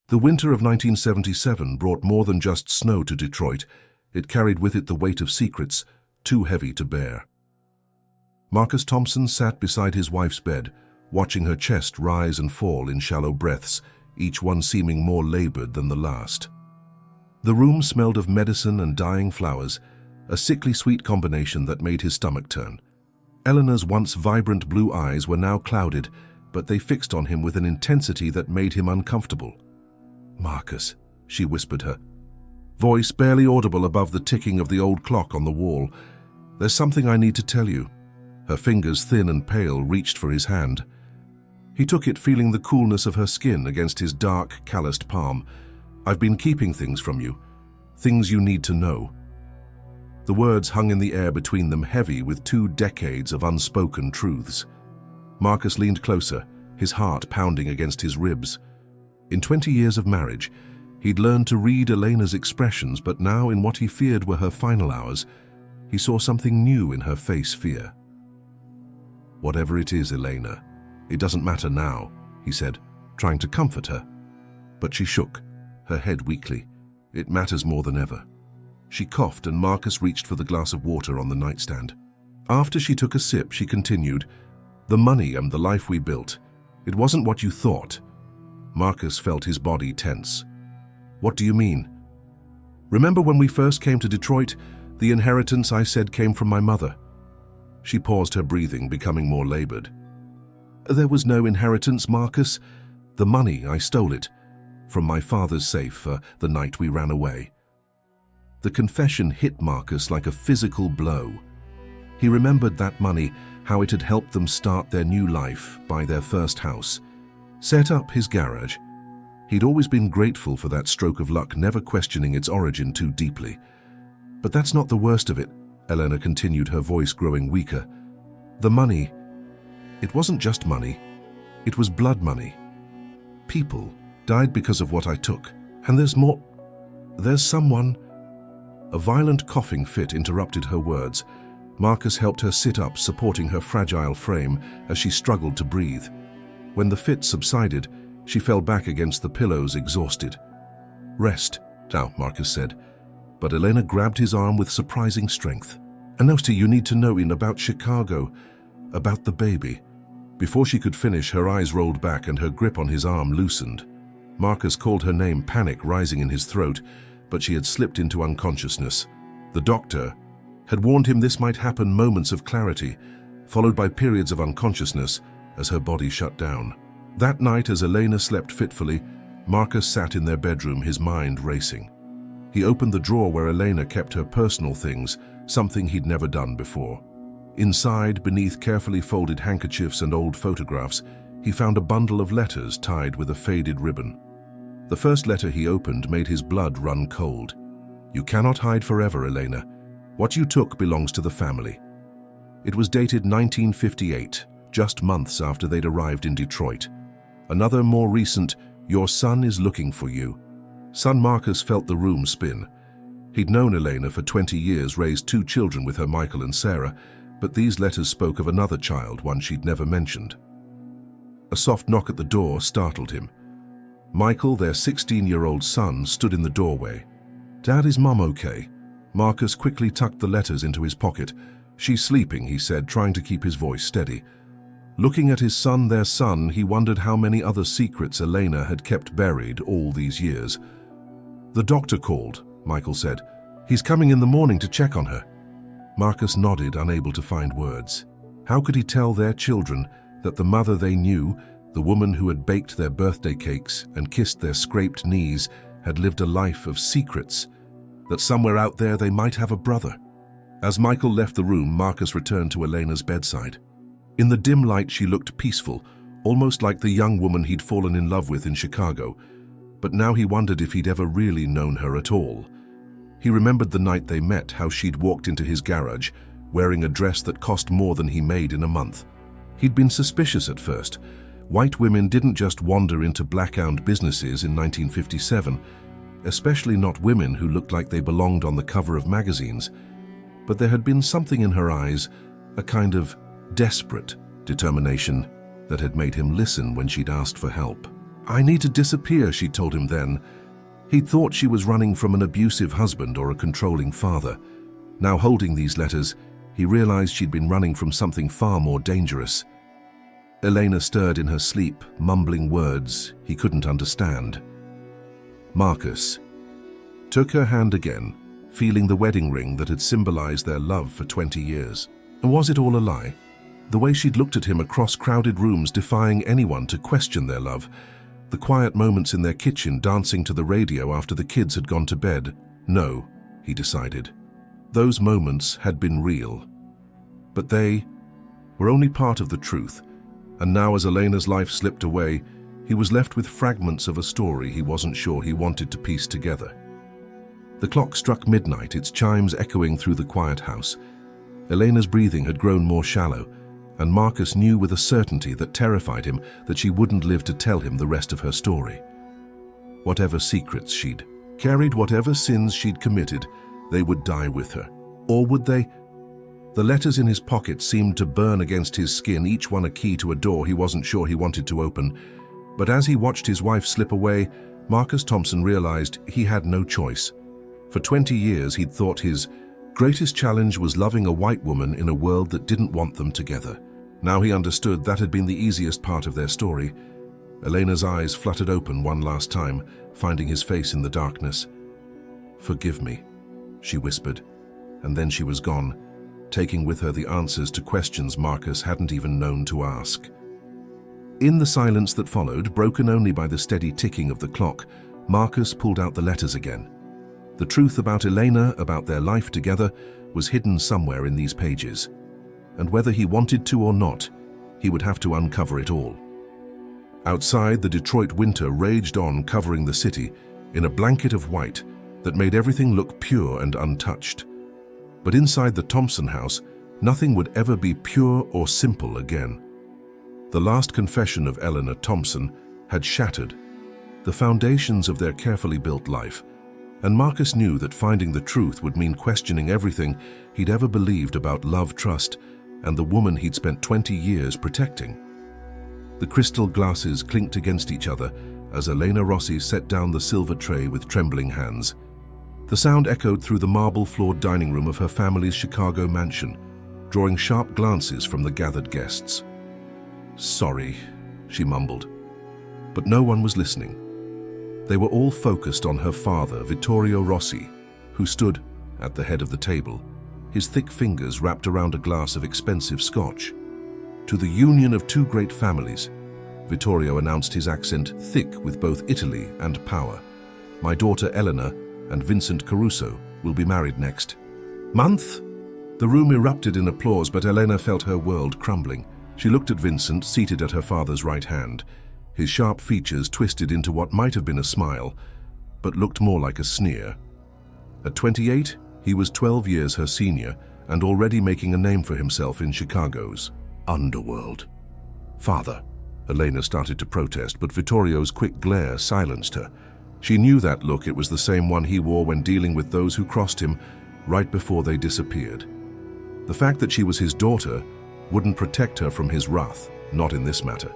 The winter of 1977 brought more than just snow to Detroit. It carried with it the weight of secrets too heavy to bear. Marcus Thompson sat beside his wife's bed, watching her chest rise and fall in shallow breaths, each one seeming more labored than the last. The room smelled of medicine and dying flowers, a sickly sweet combination that made his stomach turn. Eleanor's once vibrant blue eyes were now clouded, but they fixed on him with an intensity that made him uncomfortable. "Marcus," she whispered her voice barely audible above the ticking of the old clock on the wall. "There's something I need to tell you." Her fingers, thin and pale, reached for his hand. He took it, feeling the coolness of her skin against his dark, calloused palm. "I've been keeping things from you. Things you need to know." The words hung in the air between them, heavy with 2 decades of unspoken truths. Marcus leaned closer, his heart pounding against his ribs. In 20 years of marriage, he'd learned to read Elena's expressions, but now, in what he feared were her final hours, he saw something new in her face: fear. "Whatever it is, Elena, it doesn't matter now," he said, trying to comfort her. But she shook, her head weakly. "It matters more than ever." She coughed, and Marcus reached for the glass of water on the nightstand. After she took a sip, she continued, "The money and the life we built, it wasn't what you thought." Marcus felt his body tense. "What do you mean?" "Remember when we first came to Detroit, the inheritance I said came from my mother?" She paused, her breathing becoming more labored. "There was no inheritance, Marcus. The money, I stole it. From my father's safe the night we ran away." The confession hit Marcus like a physical blow. He remembered that money, how it had helped them start their new life, buy their first house, set up his garage. He'd always been grateful for that stroke of luck, never questioning its origin too deeply. "But that's not the worst of it," Elena continued, her voice growing weaker. "The money, it wasn't just money. It was blood money. People died because of what I took. And there's more. There's someone—" A violent coughing fit interrupted her words. Marcus helped her sit up, supporting her fragile frame as she struggled to breathe. When the fit subsided, she fell back against the pillows, exhausted. "Rest now," Marcus said, but Elena grabbed his arm with surprising strength. "Anosti, you need to know about Chicago, about the baby." Before she could finish, her eyes rolled back and her grip on his arm loosened. Marcus called her name, panic rising in his throat, but she had slipped into unconsciousness. The doctor had warned him this might happen, moments of clarity, followed by periods of unconsciousness as her body shut down. That night, as Elena slept fitfully, Marcus sat in their bedroom, his mind racing. He opened the drawer where Elena kept her personal things, something he'd never done before. Inside, beneath carefully folded handkerchiefs and old photographs, he found a bundle of letters tied with a faded ribbon. The first letter he opened made his blood run cold. "You cannot hide forever, Elena. What you took belongs to the family." It was dated 1958, just months after they'd arrived in Detroit. Another, more recent, "Your son is looking for you." Son Marcus felt the room spin. He'd known Elena for 20 years, raised 2 children with her, Michael and Sarah, but these letters spoke of another child, one she'd never mentioned. A soft knock at the door startled him. Michael, their 16-year-old son, stood in the doorway. "Dad, is Mom okay?" Marcus quickly tucked the letters into his pocket. "She's sleeping," he said, trying to keep his voice steady. Looking at his son, their son, he wondered how many other secrets Elena had kept buried all these years. "The doctor called," Michael said. "He's coming in the morning to check on her." Marcus nodded, unable to find words. How could he tell their children that the mother they knew, the woman who had baked their birthday cakes and kissed their scraped knees, had lived a life of secrets, that somewhere out there they might have a brother? As Michael left the room, Marcus returned to Elena's bedside. In the dim light, she looked peaceful, almost like the young woman he'd fallen in love with in Chicago. But now he wondered if he'd ever really known her at all. He remembered the night they met, how she'd walked into his garage, wearing a dress that cost more than he made in a month. He'd been suspicious at first. White women didn't just wander into black-owned businesses in 1957, especially not women who looked like they belonged on the cover of magazines. But there had been something in her eyes, a kind of desperate determination that had made him listen when she'd asked for help. "I need to disappear," she told him then. He'd thought she was running from an abusive husband or a controlling father. Now holding these letters, he realized she'd been running from something far more dangerous. Elena stirred in her sleep, mumbling words he couldn't understand. Marcus took her hand again, feeling the wedding ring that had symbolized their love for 20 years. And was it all a lie? The way she'd looked at him across crowded rooms, defying anyone to question their love. The quiet moments in their kitchen, dancing to the radio after the kids had gone to bed. No, he decided. Those moments had been real. But they were only part of the truth. And now, as Elena's life slipped away, he was left with fragments of a story he wasn't sure he wanted to piece together. The clock struck midnight, its chimes echoing through the quiet house. Elena's breathing had grown more shallow, and Marcus knew with a certainty that terrified him that she wouldn't live to tell him the rest of her story. Whatever secrets she'd carried, whatever sins she'd committed, they would die with her. Or would they? The letters in his pocket seemed to burn against his skin, each one a key to a door he wasn't sure he wanted to open. But as he watched his wife slip away, Marcus Thompson realized he had no choice. For 20 years he'd thought his greatest challenge was loving a white woman in a world that didn't want them together. Now he understood that had been the easiest part of their story. Elena's eyes fluttered open one last time, finding his face in the darkness. "Forgive me," she whispered, and then she was gone, taking with her the answers to questions Marcus hadn't even known to ask. In the silence that followed, broken only by the steady ticking of the clock, Marcus pulled out the letters again. The truth about Elena, about their life together, was hidden somewhere in these pages. And whether he wanted to or not, he would have to uncover it all. Outside, the Detroit winter raged on, covering the city in a blanket of white that made everything look pure and untouched. But inside the Thompson house, nothing would ever be pure or simple again. The last confession of Eleanor Thompson had shattered the foundations of their carefully built life, and Marcus knew that finding the truth would mean questioning everything he'd ever believed about love, trust, and the woman he'd spent 20 years protecting. The crystal glasses clinked against each other as Elena Rossi set down the silver tray with trembling hands. The sound echoed through the marble-floored dining room of her family's Chicago mansion, drawing sharp glances from the gathered guests. "Sorry," she mumbled. But no one was listening. They were all focused on her father, Vittorio Rossi, who stood at the head of the table, his thick fingers wrapped around a glass of expensive scotch. "To the union of two great families," Vittorio announced, his accent thick with both Italy and power. "My daughter Eleanor and Vincent Caruso will be married next month." The room erupted in applause, but Elena felt her world crumbling. She looked at Vincent, seated at her father's right hand. His sharp features twisted into what might have been a smile, but looked more like a sneer. At 28, he was 12 years her senior and already making a name for himself in Chicago's underworld. "Father," Elena started to protest, but Vittorio's quick glare silenced her. She knew that look. It was the same one he wore when dealing with those who crossed him right before they disappeared. The fact that she was his daughter wouldn't protect her from his wrath, not in this matter.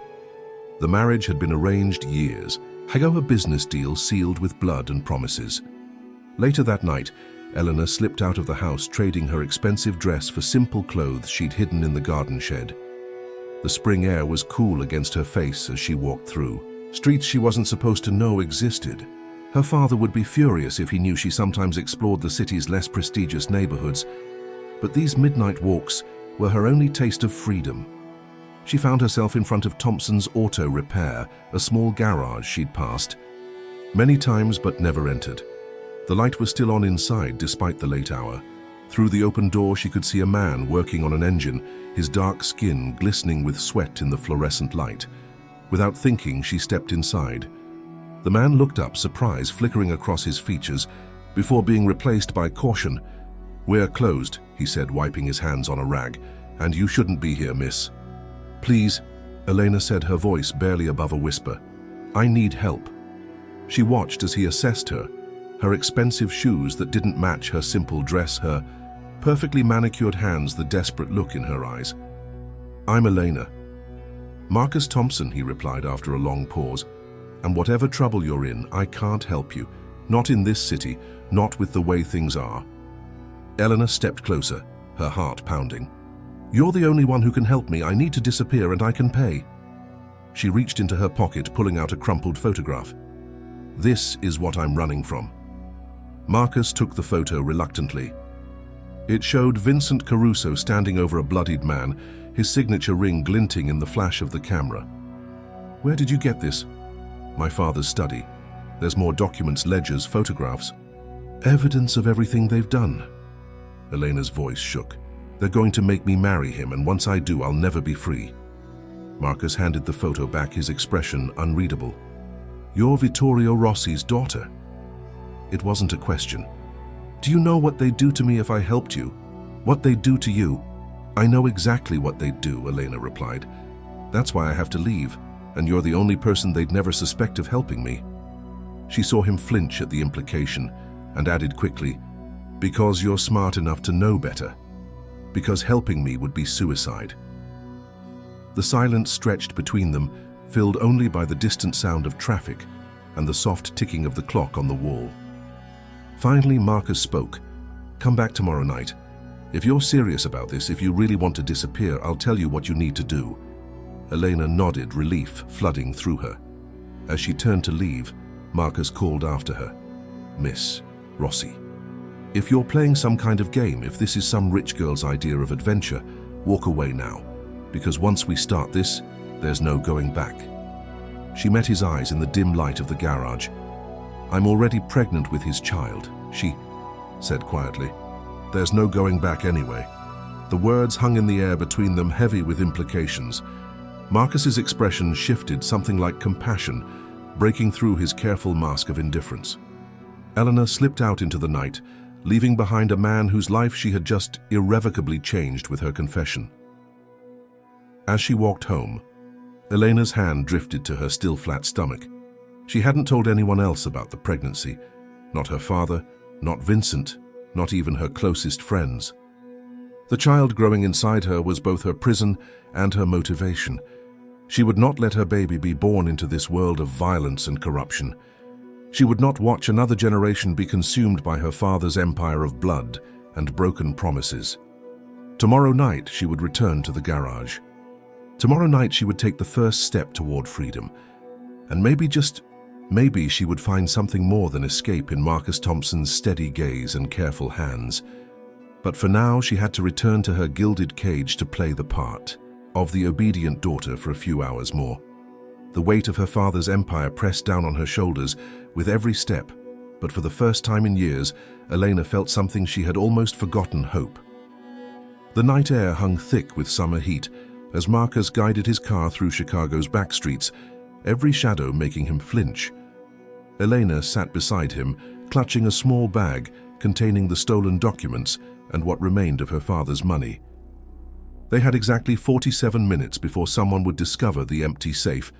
The marriage had been arranged years ago, a business deal sealed with blood and promises. Later that night, Eleanor slipped out of the house, trading her expensive dress for simple clothes she'd hidden in the garden shed. The spring air was cool against her face as she walked through streets she wasn't supposed to know existed. Her father would be furious if he knew she sometimes explored the city's less prestigious neighborhoods, but these midnight walks were her only taste of freedom. She found herself in front of Thompson's Auto Repair, a small garage she'd passed many times but never entered. The light was still on inside despite the late hour. Through the open door she could see a man working on an engine, his dark skin glistening with sweat in the fluorescent light. Without thinking, she stepped inside. The man looked up, surprise flickering across his features, before being replaced by caution. "We're closed," he said, wiping his hands on a rag, "and you shouldn't be here, miss." "Please," Elena said, her voice barely above a whisper. "I need help." She watched as he assessed her, her expensive shoes that didn't match her simple dress, her perfectly manicured hands, the desperate look in her eyes. "I'm Elena." "Marcus Thompson," he replied after a long pause. And whatever trouble you're in, I can't help you. Not in this city, not with the way things are. Eleanor stepped closer, her heart pounding. You're the only one who can help me. I need to disappear and I can pay. She reached into her pocket, pulling out a crumpled photograph. This is what I'm running from. Marcus took the photo reluctantly. It showed Vincent Caruso standing over a bloodied man, his signature ring glinting in the flash of the camera. Where did you get this? My father's study. There's more documents, ledgers, photographs. Evidence of everything they've done. Elena's voice shook. They're going to make me marry him, and once I do, I'll never be free. Marcus handed the photo back, his expression unreadable. You're Vittorio Rossi's daughter. It wasn't a question. Do you know what they'd do to me if I helped you? What they'd do to you? I know exactly what they'd do, Elena replied. That's why I have to leave, and you're the only person they'd never suspect of helping me. She saw him flinch at the implication and added quickly, because you're smart enough to know better. Because helping me would be suicide. The silence stretched between them, filled only by the distant sound of traffic and the soft ticking of the clock on the wall. Finally, Marcus spoke. Come back tomorrow night. If you're serious about this, if you really want to disappear, I'll tell you what you need to do. Elena nodded, relief flooding through her. As she turned to leave, Marcus called after her. Miss Rossi. If you're playing some kind of game, if this is some rich girl's idea of adventure, walk away now. Because once we start this, there's no going back. She met his eyes in the dim light of the garage. I'm already pregnant with his child, she said quietly. There's no going back anyway. The words hung in the air between them, heavy with implications. Marcus's expression shifted, something like compassion, breaking through his careful mask of indifference. Eleanor slipped out into the night, leaving behind a man whose life she had just irrevocably changed with her confession. As she walked home, Elena's hand drifted to her still flat stomach. She hadn't told anyone else about the pregnancy, not her father, not Vincent, not even her closest friends. The child growing inside her was both her prison and her motivation. She would not let her baby be born into this world of violence and corruption. She would not watch another generation be consumed by her father's empire of blood and broken promises. Tomorrow night she would return to the garage. Tomorrow night she would take the first step toward freedom. And maybe, just maybe, she would find something more than escape in Marcus Thompson's steady gaze and careful hands. But for now she had to return to her gilded cage to play the part of the obedient daughter for a few hours more. The weight of her father's empire pressed down on her shoulders with every step, but for the first time in years, Elena felt something she had almost forgotten: hope. The night air hung thick with summer heat as Marcus guided his car through Chicago's back streets, every shadow making him flinch. Elena sat beside him, clutching a small bag containing the stolen documents and what remained of her father's money. They had exactly 47 minutes before someone would discover the empty safe,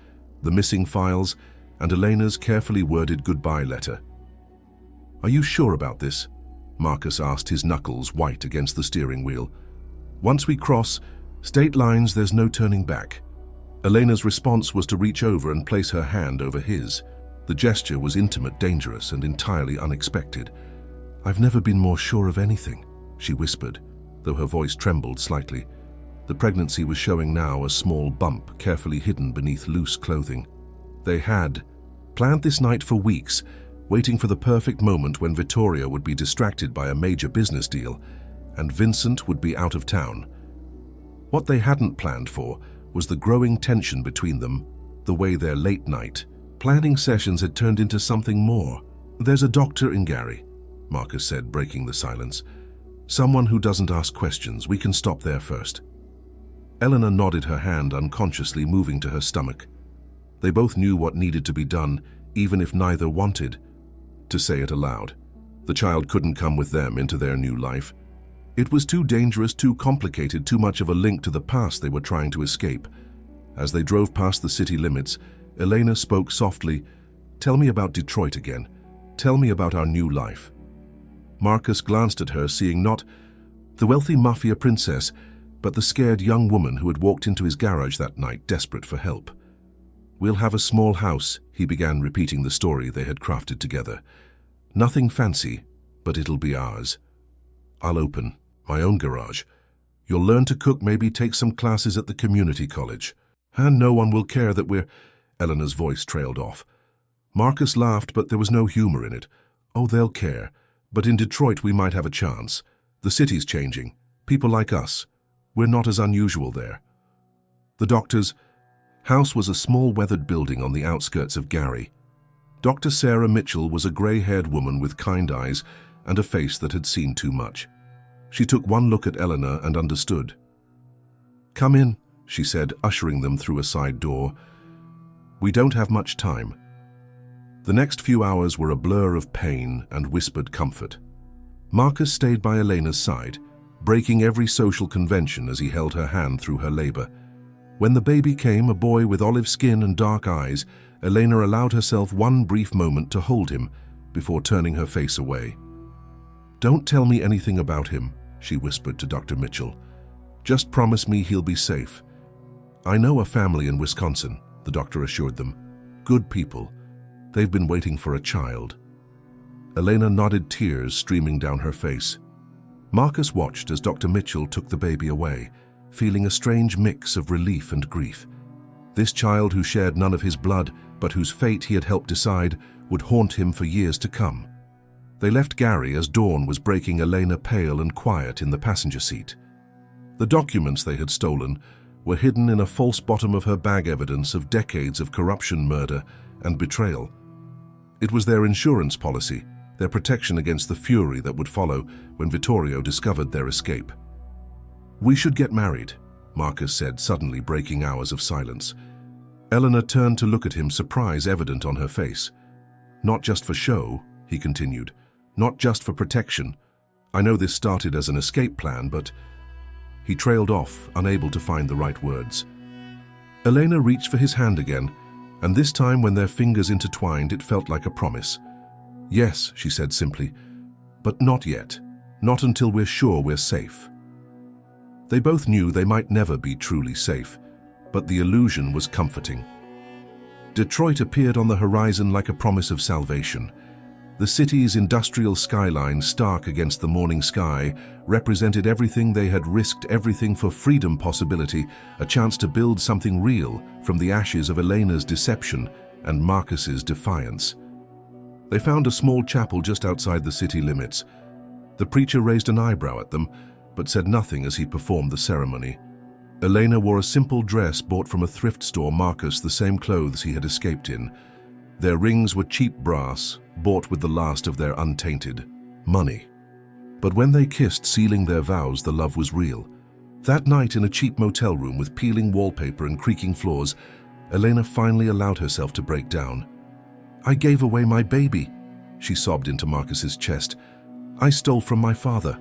the missing files, and Elena's carefully worded goodbye letter. Are you sure about this? Marcus asked, his knuckles white against the steering wheel. Once we cross state lines, there's no turning back. Elena's response was to reach over and place her hand over his. The gesture was intimate, dangerous, and entirely unexpected. I've never been more sure of anything, she whispered, though her voice trembled slightly. The pregnancy was showing now, a small bump carefully hidden beneath loose clothing. They had planned this night for weeks, waiting for the perfect moment when Vittorio would be distracted by a major business deal and Vincent would be out of town. What they hadn't planned for was the growing tension between them, the way their late night planning sessions had turned into something more. There's a doctor in Gary, Marcus said, breaking the silence. Someone who doesn't ask questions. We can stop there first. Eleanor nodded, her hand unconsciously moving to her stomach. They both knew what needed to be done, even if neither wanted to say it aloud. The child couldn't come with them into their new life. It was too dangerous, too complicated, too much of a link to the past they were trying to escape. As they drove past the city limits, Elena spoke softly. Tell me about Detroit again. Tell me about our new life. Marcus glanced at her, seeing not the wealthy mafia princess, but the scared young woman who had walked into his garage that night, desperate for help. "We'll have a small house," he began repeating the story they had crafted together. "Nothing fancy, but it'll be ours. I'll open my own garage. You'll learn to cook, maybe take some classes at the community college. And no one will care that we're—" Eleanor's voice trailed off. Marcus laughed, but there was no humor in it. "Oh, they'll care. But in Detroit we might have a chance. The city's changing. People like us. We're not as unusual there." The doctor's house was a small weathered building on the outskirts of Gary. Dr. Sarah Mitchell was a gray-haired woman with kind eyes and a face that had seen too much. She took one look at Eleanor and understood. "Come in," she said, ushering them through a side door. "We don't have much time." The next few hours were a blur of pain and whispered comfort. Marcus stayed by Elena's side, breaking every social convention as he held her hand through her labor. When the baby came, a boy with olive skin and dark eyes, Elena allowed herself one brief moment to hold him before turning her face away. "Don't tell me anything about him," she whispered to Dr. Mitchell. "Just promise me he'll be safe." "I know a family in Wisconsin," the doctor assured them. "Good people. They've been waiting for a child." Elena nodded, tears streaming down her face. Marcus watched as Dr. Mitchell took the baby away, feeling a strange mix of relief and grief. This child who shared none of his blood, but whose fate he had helped decide, would haunt him for years to come. They left Gary as dawn was breaking Elena pale and quiet in the passenger seat. The documents they had stolen were hidden in a false bottom of her bag, evidence of decades of corruption, murder, and betrayal. It was their insurance policy, their protection against the fury that would follow when Vittorio discovered their escape. "We should get married," Marcus said, suddenly breaking hours of silence. Eleanor turned to look at him, surprise evident on her face. "Not just for show," he continued. "Not just for protection. I know this started as an escape plan, but—" He trailed off, unable to find the right words. Elena reached for his hand again, and this time when their fingers intertwined, it felt like a promise. "Yes," she said simply, "but not yet. Not until we're sure we're safe." They both knew they might never be truly safe, but the illusion was comforting. Detroit appeared on the horizon like a promise of salvation. The city's industrial skyline, stark against the morning sky, represented everything they had risked, everything for freedom, possibility, a chance to build something real from the ashes of Elena's deception and Marcus's defiance. They found a small chapel just outside the city limits. The preacher raised an eyebrow at them, but said nothing as he performed the ceremony. Elena wore a simple dress bought from a thrift store, Marcus the same clothes he had escaped in. Their rings were cheap brass, bought with the last of their untainted money. But when they kissed, sealing their vows, the love was real. That night in a cheap motel room with peeling wallpaper and creaking floors, Elena finally allowed herself to break down. "I gave away my baby," she sobbed into Marcus's chest. "I stole from my father.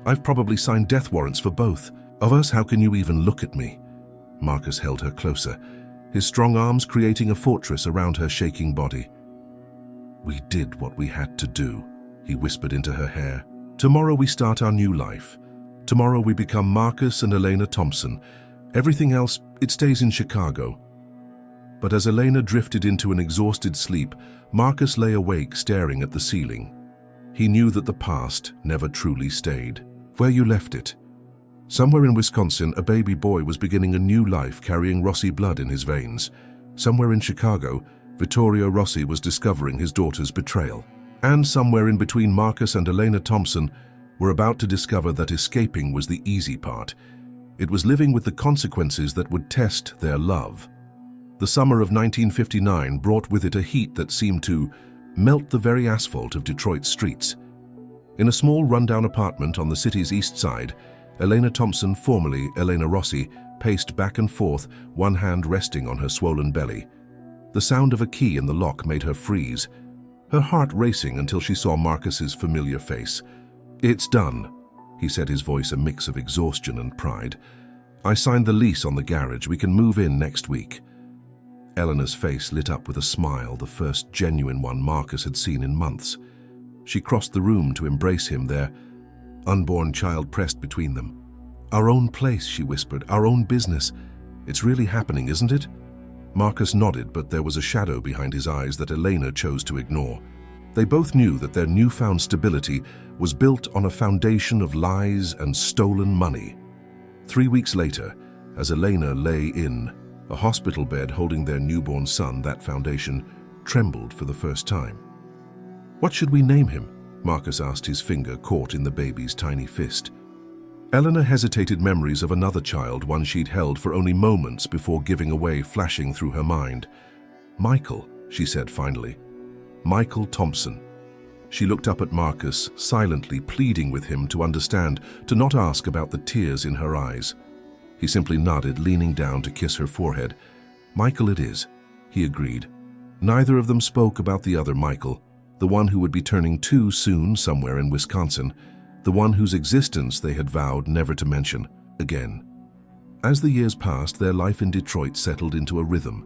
I've probably signed death warrants for both of us. How can you even look at me?" Marcus held her closer, his strong arms creating a fortress around her shaking body. "We did what we had to do," he whispered into her hair. "Tomorrow we start our new life. Tomorrow we become Marcus and Elena Thompson. Everything else, it stays in Chicago." But as Elena drifted into an exhausted sleep, Marcus lay awake, staring at the ceiling. He knew that the past never truly stayed where you left it. Somewhere in Wisconsin, a baby boy was beginning a new life, carrying Rossi blood in his veins. Somewhere in Chicago, Vittorio Rossi was discovering his daughter's betrayal. And somewhere in between, Marcus and Elena Thompson were about to discover that escaping was the easy part. It was living with the consequences that would test their love. The summer of 1959 brought with it a heat that seemed to melt the very asphalt of Detroit's streets. In a small rundown apartment on the city's east side, Elena Thompson, formerly Elena Rossi, paced back and forth, one hand resting on her swollen belly. The sound of a key in the lock made her freeze, her heart racing until she saw Marcus's familiar face. "It's done," he said, his voice a mix of exhaustion and pride. "I signed the lease on the garage. We can move in next week." Eleanor's face lit up with a smile, the first genuine one Marcus had seen in months. She crossed the room to embrace him, their unborn child pressed between them. "Our own place," she whispered, "our own business. It's really happening, isn't it?" Marcus nodded, but there was a shadow behind his eyes that Elena chose to ignore. They both knew that their newfound stability was built on a foundation of lies and stolen money. 3 weeks later, as Elena lay in a hospital bed holding their newborn son, that foundation trembled for the first time. "What should we name him?" Marcus asked, his finger caught in the baby's tiny fist. Elena hesitated, memories of another child, one she'd held for only moments before giving away, flashing through her mind. "Michael," she said finally. "Michael Thompson." She looked up at Marcus, silently pleading with him to understand, to not ask about the tears in her eyes. He simply nodded, leaning down to kiss her forehead. "Michael it is," he agreed. Neither of them spoke about the other Michael, the one who would be turning 2 soon somewhere in Wisconsin, the one whose existence they had vowed never to mention again. As the years passed, their life in Detroit settled into a rhythm.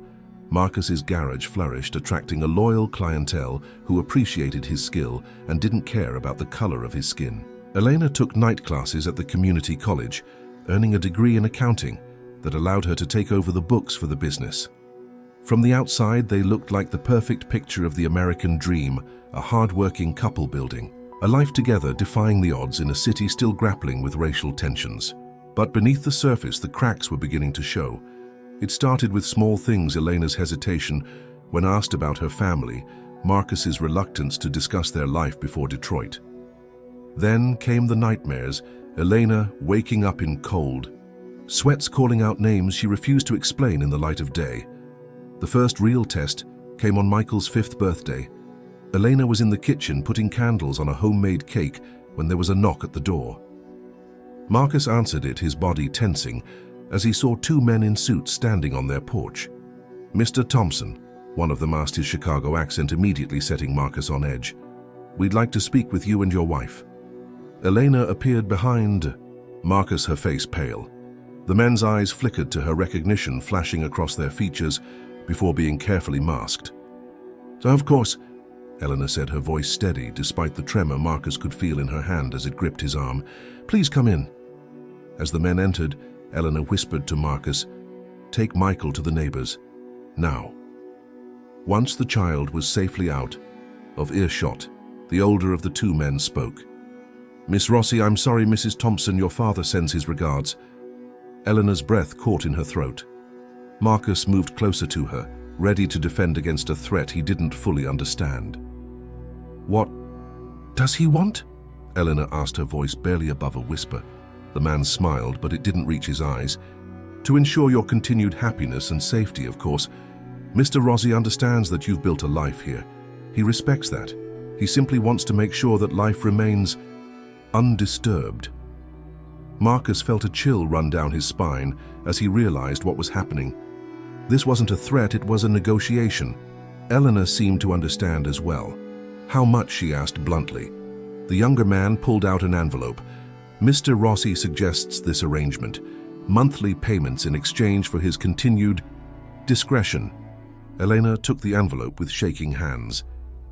Marcus's garage flourished, attracting a loyal clientele who appreciated his skill and didn't care about the color of his skin. Elena took night classes at the community college, earning a degree in accounting that allowed her to take over the books for the business. From the outside, they looked like the perfect picture of the American dream, a hard-working couple building a life together, defying the odds in a city still grappling with racial tensions. But beneath the surface, the cracks were beginning to show. It started with small things: Elena's hesitation when asked about her family, Marcus's reluctance to discuss their life before Detroit. Then came the nightmares, Elena waking up in cold sweats, calling out names she refused to explain in the light of day. The first real test came on Michael's 5th birthday. Elena was in the kitchen putting candles on a homemade cake when there was a knock at the door. Marcus answered it, his body tensing, as he saw 2 men in suits standing on their porch. "Mr. Thompson," one of them asked, his Chicago accent immediately setting Marcus on edge. "We'd like to speak with you and your wife." Elena appeared behind Marcus, her face pale. The men's eyes flickered to her recognition, flashing across their features before being carefully masked. "Of course," Elena said, her voice steady despite the tremor Marcus could feel in her hand as it gripped his arm. "Please come in." As the men entered, Elena whispered to Marcus, "Take Michael to the neighbors, now." Once the child was safely out of earshot, the older of the 2 men spoke. "Miss Rossi, I'm sorry, Mrs. Thompson, your father sends his regards." Elena's breath caught in her throat. Marcus moved closer to her, ready to defend against a threat he didn't fully understand. "What does he want?" Elena asked, her voice barely above a whisper. The man smiled, but it didn't reach his eyes. "To ensure your continued happiness and safety, of course. Mr. Rossi understands that you've built a life here. He respects that. He simply wants to make sure that life remains undisturbed." Marcus felt a chill run down his spine as he realized what was happening. This wasn't a threat, it was a negotiation. Elena seemed to understand as well. "How much?" she asked bluntly. The younger man pulled out an envelope. "Mr. Rossi suggests this arrangement, monthly payments in exchange for his continued discretion." Elena took the envelope with shaking hands.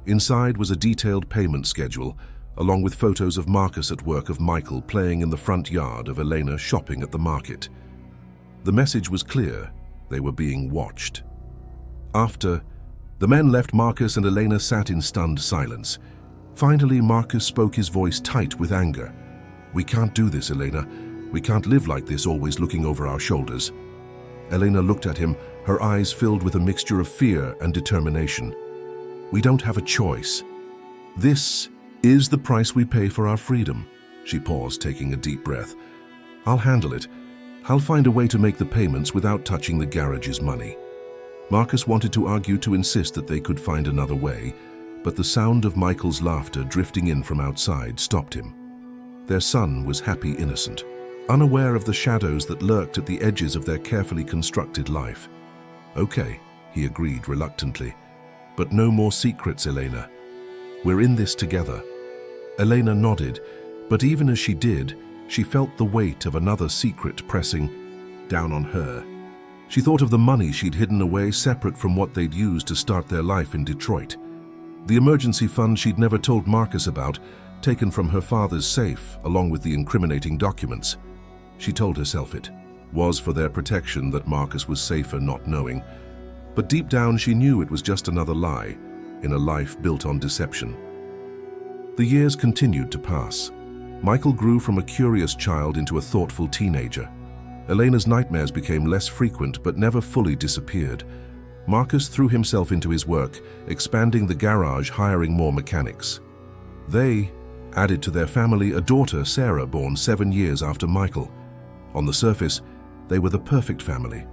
Inside was a detailed payment schedule, along with photos of Marcus at work, of Michael playing in the front yard, of Elena shopping at the market. The message was clear: they were being watched. After the men left, Marcus and Elena sat in stunned silence. Finally, Marcus spoke, his voice tight with anger. "We can't do this, Elena. We can't live like this, always looking over our shoulders." Elena looked at him, her eyes filled with a mixture of fear and determination. "We don't have a choice. This is the price we pay for our freedom." She paused, taking a deep breath. "I'll handle it. I'll find a way to make the payments without touching the garage's money." Marcus wanted to argue, to insist that they could find another way, but the sound of Michael's laughter drifting in from outside stopped him. Their son was happy, innocent, unaware of the shadows that lurked at the edges of their carefully constructed life. "Okay," he agreed reluctantly. "But no more secrets, Elena. We're in this together." Elena nodded, but even as she did, she felt the weight of another secret pressing down on her. She thought of the money she'd hidden away, separate from what they'd used to start their life in Detroit. The emergency fund she'd never told Marcus about, taken from her father's safe, along with the incriminating documents. She told herself it was for their protection, that Marcus was safer not knowing. But deep down she knew it was just another lie in a life built on deception. The years continued to pass. Michael grew from a curious child into a thoughtful teenager. Elena's nightmares became less frequent but never fully disappeared. Marcus threw himself into his work, expanding the garage, hiring more mechanics. They added to their family a daughter, Sarah, born 7 years after Michael. On the surface, they were the perfect family.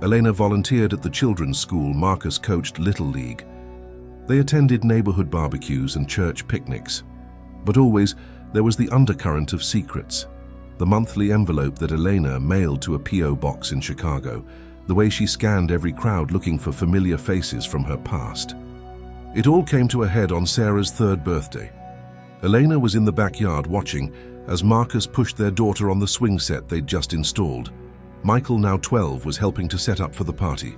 Elena volunteered at the children's school. Marcus coached Little League. They attended neighborhood barbecues and church picnics. But always, there was the undercurrent of secrets. The monthly envelope that Elena mailed to a P.O. box in Chicago, the way she scanned every crowd looking for familiar faces from her past. It all came to a head on Sarah's 3rd birthday. Elena was in the backyard watching as Marcus pushed their daughter on the swing set they'd just installed. Michael, now 12, was helping to set up for the party.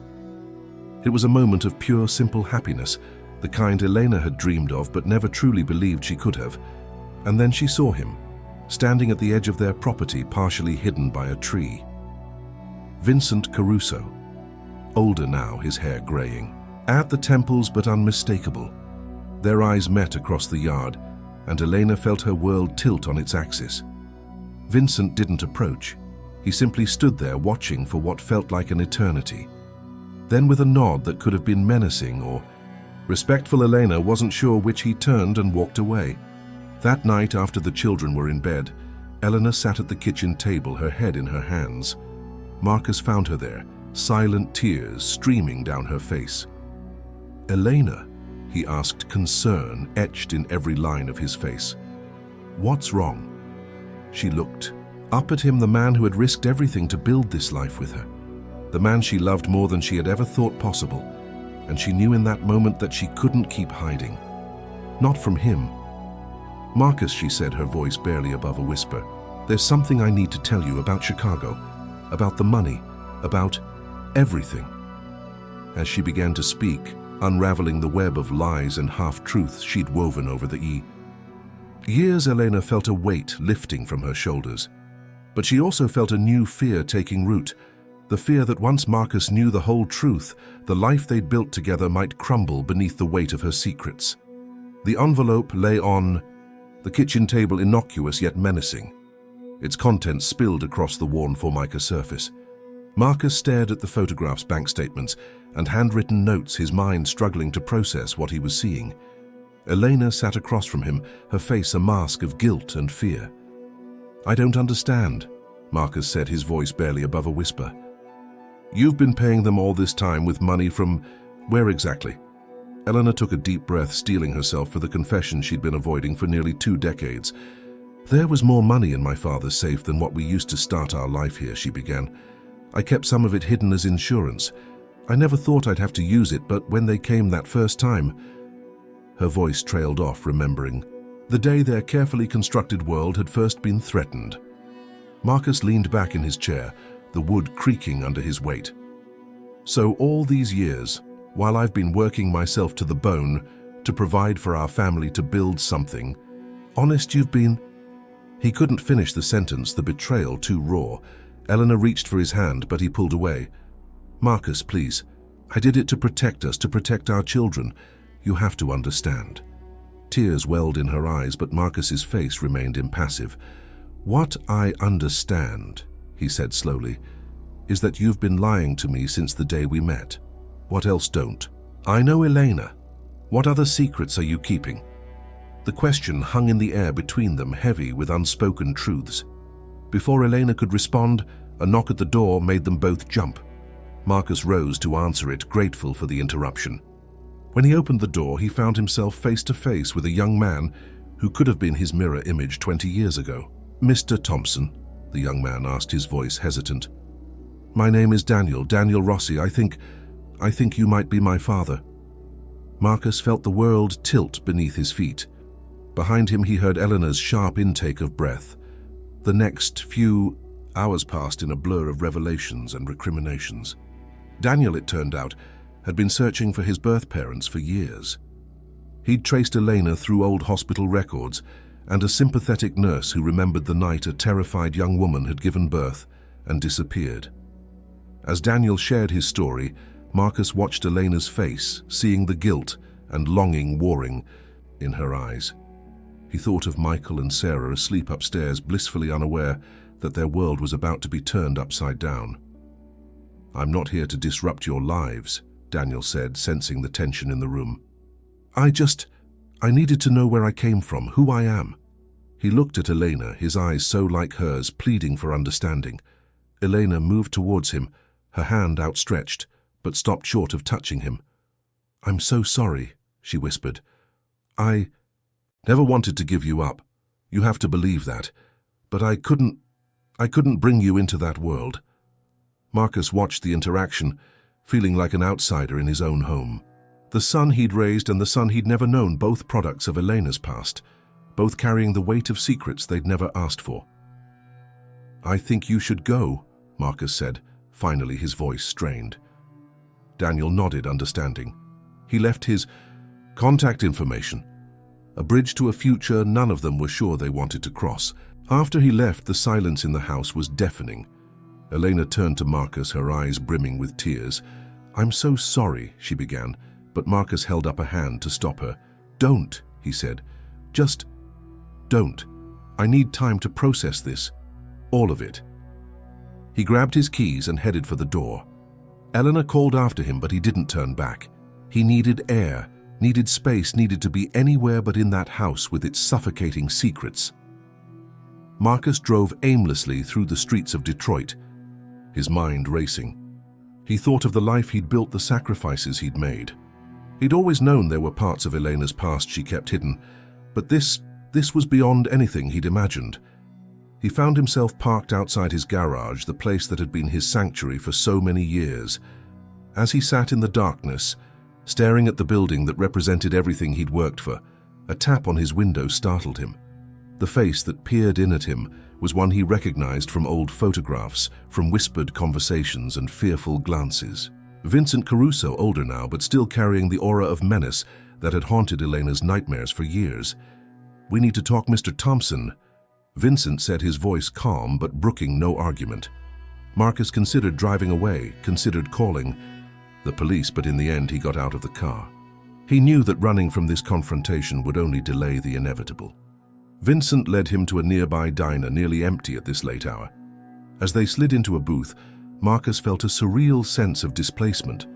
It was a moment of pure, simple happiness, the kind Elena had dreamed of but never truly believed she could have. And then she saw him, standing at the edge of their property, partially hidden by a tree. Vincent Caruso, older now, his hair graying, at the temples but unmistakable. Their eyes met across the yard, and Elena felt her world tilt on its axis. Vincent didn't approach. He simply stood there watching for what felt like an eternity. Then, with a nod that could have been menacing or respectful, Elena wasn't sure which, he turned and walked away. That night, after the children were in bed, Elena sat at the kitchen table, her head in her hands. Marcus found her there, silent tears streaming down her face. "Elena," he asked, concern etched in every line of his face. "What's wrong?" She looked up at him, the man who had risked everything to build this life with her. The man she loved more than she had ever thought possible. And she knew in that moment that she couldn't keep hiding. Not from him. "Marcus," she said, her voice barely above a whisper, "there's something I need to tell you about Chicago, about the money, about everything." As she began to speak, unraveling the web of lies and half-truths she'd woven over the years, Elena felt a weight lifting from her shoulders. But she also felt a new fear taking root, the fear that once Marcus knew the whole truth, the life they'd built together might crumble beneath the weight of her secrets. The envelope lay on the kitchen table, innocuous yet menacing. Its contents spilled across the worn Formica surface. Marcus stared at the photographs, bank statements, and handwritten notes, his mind struggling to process what he was seeing. Elena sat across from him, her face a mask of guilt and fear. "I don't understand," Marcus said, his voice barely above a whisper. "You've been paying them all this time with money from where exactly?" Elena took a deep breath, steeling herself for the confession she'd been avoiding for nearly 2 decades. "There was more money in my father's safe than what we used to start our life here," she began. "I kept some of it hidden as insurance. I never thought I'd have to use it, but when they came that first time..." Her voice trailed off, remembering the day their carefully constructed world had first been threatened. Marcus leaned back in his chair, the wood creaking under his weight. "So all these years, while I've been working myself to the bone to provide for our family, to build something, honest you've been..." He couldn't finish the sentence, the betrayal too raw. Elena reached for his hand, but he pulled away. "Marcus, please. I did it to protect us, to protect our children. You have to understand." Tears welled in her eyes, but Marcus's face remained impassive. "What I understand," he said slowly, "is that you've been lying to me since the day we met. What else don't I know, Elena? What other secrets are you keeping?" The question hung in the air between them, heavy with unspoken truths. Before Elena could respond, a knock at the door made them both jump. Marcus rose to answer it, grateful for the interruption. When he opened the door, he found himself face to face with a young man who could have been his mirror image 20 years ago. "Mr. Thompson?" the young man asked, his voice hesitant. "My name is Daniel Rossi. I think you might be my father." Marcus felt the world tilt beneath his feet. Behind him he heard Eleanor's sharp intake of breath. The next few hours passed in a blur of revelations and recriminations. Daniel, it turned out, had been searching for his birth parents for years. He'd traced Elena through old hospital records and a sympathetic nurse who remembered the night a terrified young woman had given birth and disappeared. As Daniel shared his story, Marcus watched Elena's face, seeing the guilt and longing warring in her eyes. He thought of Michael and Sarah asleep upstairs, blissfully unaware that their world was about to be turned upside down. "I'm not here to disrupt your lives," Daniel said, sensing the tension in the room. I needed to know where I came from, who I am." He looked at Elena, his eyes so like hers, pleading for understanding. Elena moved towards him, her hand outstretched, but stopped short of touching him. "I'm so sorry," she whispered. "I never wanted to give you up. You have to believe that. But I couldn't bring you into that world." Marcus watched the interaction, feeling like an outsider in his own home. The son he'd raised and the son he'd never known, both products of Elena's past, both carrying the weight of secrets they'd never asked for. "I think you should go," Marcus said, finally, his voice strained. Daniel nodded, understanding. He left his contact information, a bridge to a future none of them were sure they wanted to cross. After he left, the silence in the house was deafening. Elena turned to Marcus, her eyes brimming with tears. "I'm so sorry," she began, but Marcus held up a hand to stop her. "Don't," he said. "Just don't. I need time to process this. All of it." He grabbed his keys and headed for the door. Eleanor called after him, but he didn't turn back. He needed air, needed space, needed to be anywhere but in that house with its suffocating secrets. Marcus drove aimlessly through the streets of Detroit, his mind racing. He thought of the life he'd built, the sacrifices he'd made. He'd always known there were parts of Elena's past she kept hidden, but this was beyond anything he'd imagined. He found himself parked outside his garage, the place that had been his sanctuary for so many years. As he sat in the darkness, staring at the building that represented everything he'd worked for, a tap on his window startled him. The face that peered in at him was one he recognized from old photographs, from whispered conversations and fearful glances. Vincent Caruso, older now, but still carrying the aura of menace that had haunted Elena's nightmares for years. "We need to talk, Mr. Thompson." Vincent said, his voice calm but brooking no argument. Marcus considered driving away, considered calling the police, but in the end he got out of the car. He knew that running from this confrontation would only delay the inevitable. Vincent led him to a nearby diner, nearly empty at this late hour. As they slid into a booth, Marcus felt a surreal sense of displacement.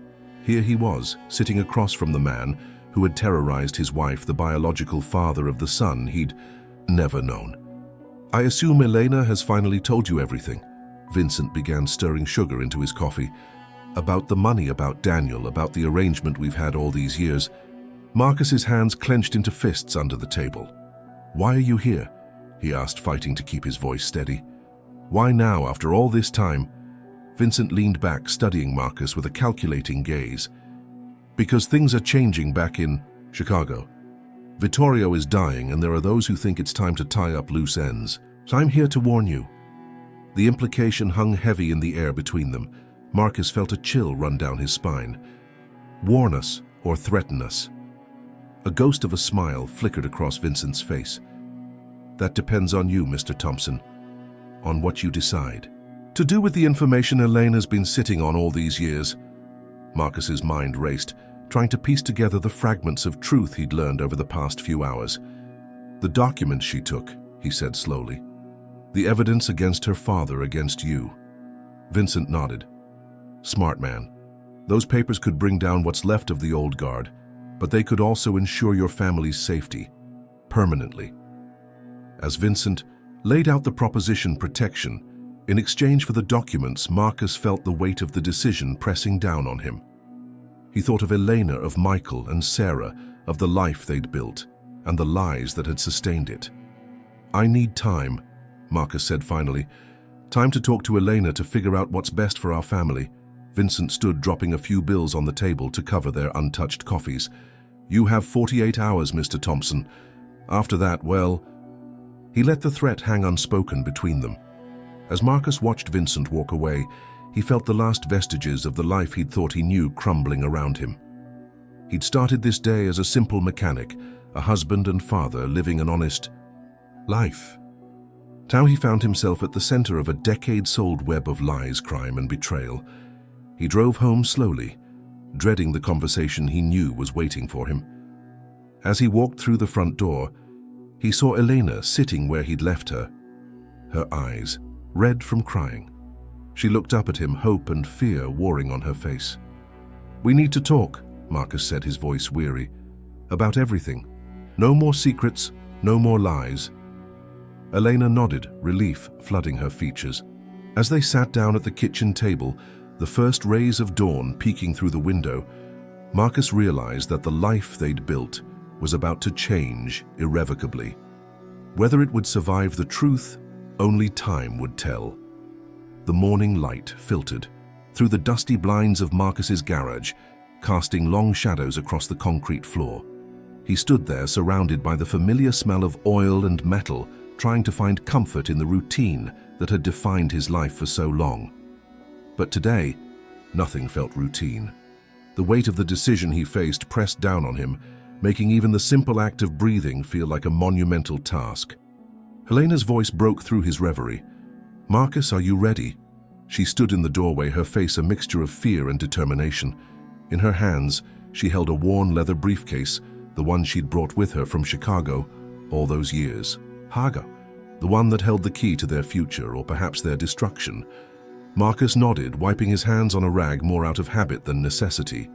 Here he was, sitting across from the man who had terrorized his wife, the biological father of the son he'd never known. "I assume Elena has finally told you everything." Vincent began stirring sugar into his coffee. "About the money, about Daniel, about the arrangement we've had all these years." Marcus's hands clenched into fists under the table. "Why are you here?" he asked, fighting to keep his voice steady. "Why now, after all this time?" Vincent leaned back, studying Marcus with a calculating gaze. "Because things are changing back in Chicago. Vittorio is dying, and there are those who think it's time to tie up loose ends. So I'm here to warn you." The implication hung heavy in the air between them. Marcus felt a chill run down his spine. "Warn us or threaten us?" A ghost of a smile flickered across Vincent's face. "That depends on you, Mr. Thompson. On what you decide." "To do with the information Elena's been sitting on all these years." Marcus's mind raced, trying to piece together the fragments of truth he'd learned over the past few hours. "The documents she took," he said slowly. "The evidence against her father, against you." Vincent nodded. "Smart man. Those papers could bring down what's left of the old guard, but they could also ensure your family's safety, permanently." As Vincent laid out the proposition protection, in exchange for the documents, Marcus felt the weight of the decision pressing down on him. He thought of Elena, of Michael and Sarah, of the life they'd built, and the lies that had sustained it. "I need time," Marcus said finally. "Time to talk to Elena to figure out what's best for our family." Vincent stood, dropping a few bills on the table to cover their untouched coffees. "You have 48 hours, Mr. Thompson. After that, well..." He let the threat hang unspoken between them. As Marcus watched Vincent walk away, he felt the last vestiges of the life he'd thought he knew crumbling around him. He'd started this day as a simple mechanic, a husband and father living an honest life. Now he found himself at the center of a decades-old web of lies, crime, and betrayal. He drove home slowly, dreading the conversation he knew was waiting for him. As he walked through the front door, he saw Elena sitting where he'd left her, her eyes red from crying. She looked up at him, hope and fear warring on her face. "We need to talk," Marcus said, his voice weary. "About everything. No more secrets, no more lies." Elena nodded, relief flooding her features. As they sat down at the kitchen table, the first rays of dawn peeking through the window, Marcus realized that the life they'd built was about to change irrevocably. Whether it would survive the truth, only time would tell. The morning light filtered through the dusty blinds of Marcus's garage, casting long shadows across the concrete floor. He stood there surrounded by the familiar smell of oil and metal, trying to find comfort in the routine that had defined his life for so long. But today, nothing felt routine. The weight of the decision he faced pressed down on him, making even the simple act of breathing feel like a monumental task. Elena's voice broke through his reverie. "Marcus, are you ready?" She stood in the doorway, her face a mixture of fear and determination. In her hands, she held a worn leather briefcase, the one she'd brought with her from Chicago all those years. Haga, the one that held the key to their future, or perhaps their destruction. Marcus nodded, wiping his hands on a rag more out of habit than necessity.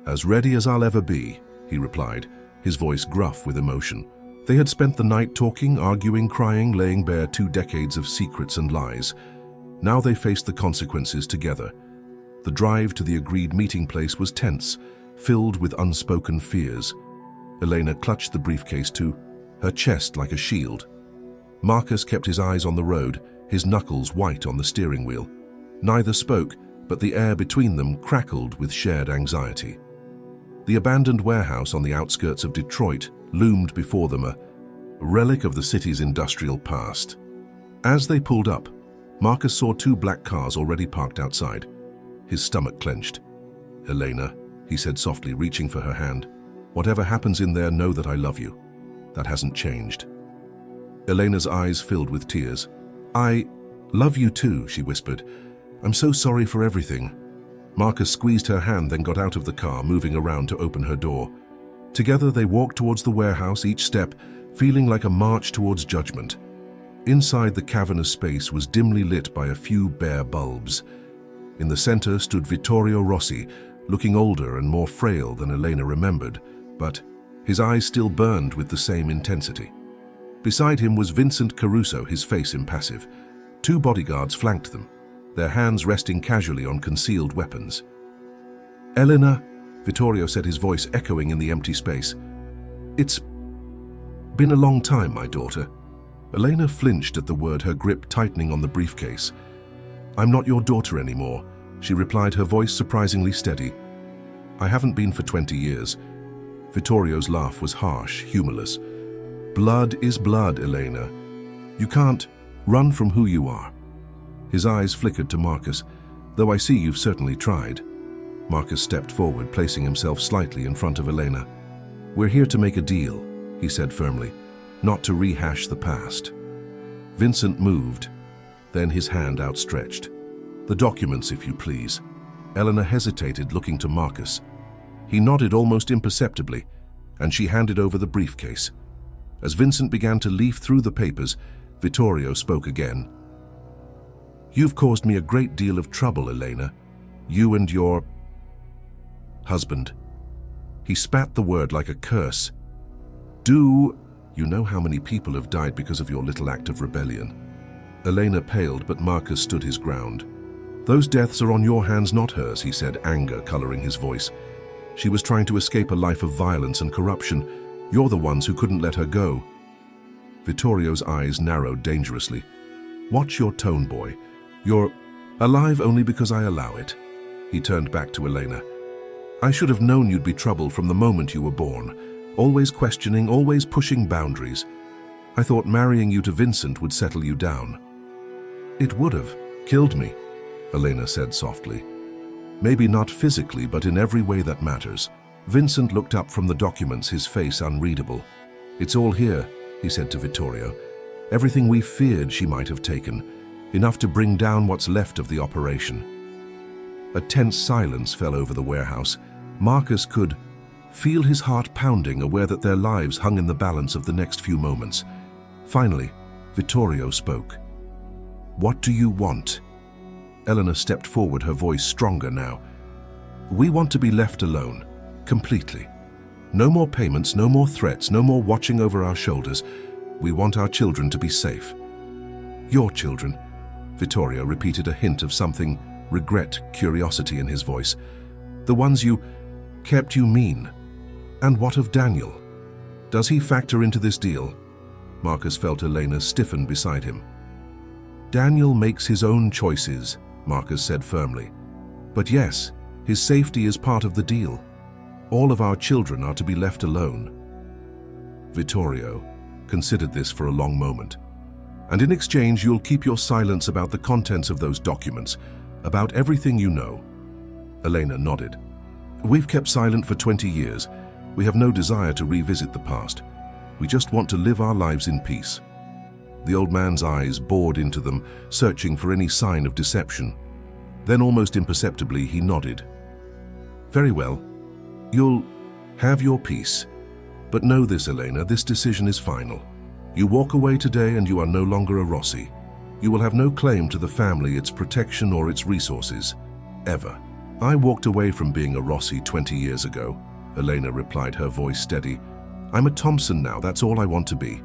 "As ready as I'll ever be," he replied, his voice gruff with emotion. They had spent the night talking, arguing, crying, laying bare 2 decades of secrets and lies. Now they faced the consequences together. The drive to the agreed meeting place was tense, filled with unspoken fears. Elena clutched the briefcase to her chest like a shield. Marcus kept his eyes on the road, his knuckles white on the steering wheel. Neither spoke, but the air between them crackled with shared anxiety. The abandoned warehouse on the outskirts of Detroit loomed before them, a relic of the city's industrial past. As they pulled up, Marcus saw 2 black cars already parked outside. His stomach clenched. "Elena," he said softly, reaching for her hand. "Whatever happens in there, know that I love you. That hasn't changed." Elena's eyes filled with tears. "I love you too," she whispered. "I'm so sorry for everything." Marcus squeezed her hand, then got out of the car, moving around to open her door. Together they walked towards the warehouse, each step feeling like a march towards judgment. Inside, the cavernous space was dimly lit by a few bare bulbs. In the center stood Vittorio Rossi, looking older and more frail than Elena remembered, but his eyes still burned with the same intensity. Beside him was Vincent Caruso, his face impassive. 2 bodyguards flanked them, their hands resting casually on concealed weapons. "Elena," Vittorio said, his voice echoing in the empty space. "It's been a long time, my daughter." Elena flinched at the word, her grip tightening on the briefcase. "I'm not your daughter anymore," she replied, her voice surprisingly steady. "I haven't been for 20 years. Vittorio's laugh was harsh, humorless. "Blood is blood, Elena. You can't run from who you are." His eyes flickered to Marcus. "Though I see you've certainly tried." Marcus stepped forward, placing himself slightly in front of Elena. "We're here to make a deal," he said firmly, "not to rehash the past." Vincent moved, then his hand outstretched. "The documents, if you please." Elena hesitated, looking to Marcus. He nodded almost imperceptibly, and she handed over the briefcase. As Vincent began to leaf through the papers, Vittorio spoke again. "You've caused me a great deal of trouble, Elena. You and your husband." He spat the word like a curse. "Do you know how many people have died because of your little act of rebellion?" Elena paled, but Marcus stood his ground. "Those deaths are on your hands, not hers," he said, anger coloring his voice. "She was trying to escape a life of violence and corruption. You're the ones who couldn't let her go." Vittorio's eyes narrowed dangerously. "Watch your tone, boy. You're alive only because I allow it." He turned back to Elena. "I should have known you'd be trouble from the moment you were born. Always questioning, always pushing boundaries. I thought marrying you to Vincent would settle you down." "It would have killed me," Elena said softly. "Maybe not physically, but in every way that matters." Vincent looked up from the documents, his face unreadable. "It's all here," he said to Vittorio. "Everything we feared she might have taken. Enough to bring down what's left of the operation." A tense silence fell over the warehouse. Marcus could feel his heart pounding, aware that their lives hung in the balance of the next few moments. Finally, Vittorio spoke. "What do you want?" Elena stepped forward, her voice stronger now. "We want to be left alone, completely. No more payments, no more threats, no more watching over our shoulders. We want our children to be safe." "Your children?" Vittorio repeated, a hint of something, regret, curiosity in his voice. "The ones you kept, you mean? And what of Daniel? Does he factor into this deal?" Marcus felt Elena stiffen beside him. "Daniel makes his own choices," Marcus said firmly. "But yes, his safety is part of the deal. All of our children are to be left alone." Vittorio considered this for a long moment. "And in exchange, you'll keep your silence about the contents of those documents, about everything you know?" Elena nodded. "We've kept silent for 20 years. We have no desire to revisit the past. We just want to live our lives in peace." The old man's eyes bored into them, searching for any sign of deception. Then, almost imperceptibly, he nodded. "Very well. You'll have your peace. But know this, Elena, this decision is final. You walk away today and you are no longer a Rossi. You will have no claim to the family, its protection, or its resources. Ever." "I walked away from being a Rossi 20 years ago," Elena replied, her voice steady. "I'm a Thompson now, that's all I want to be."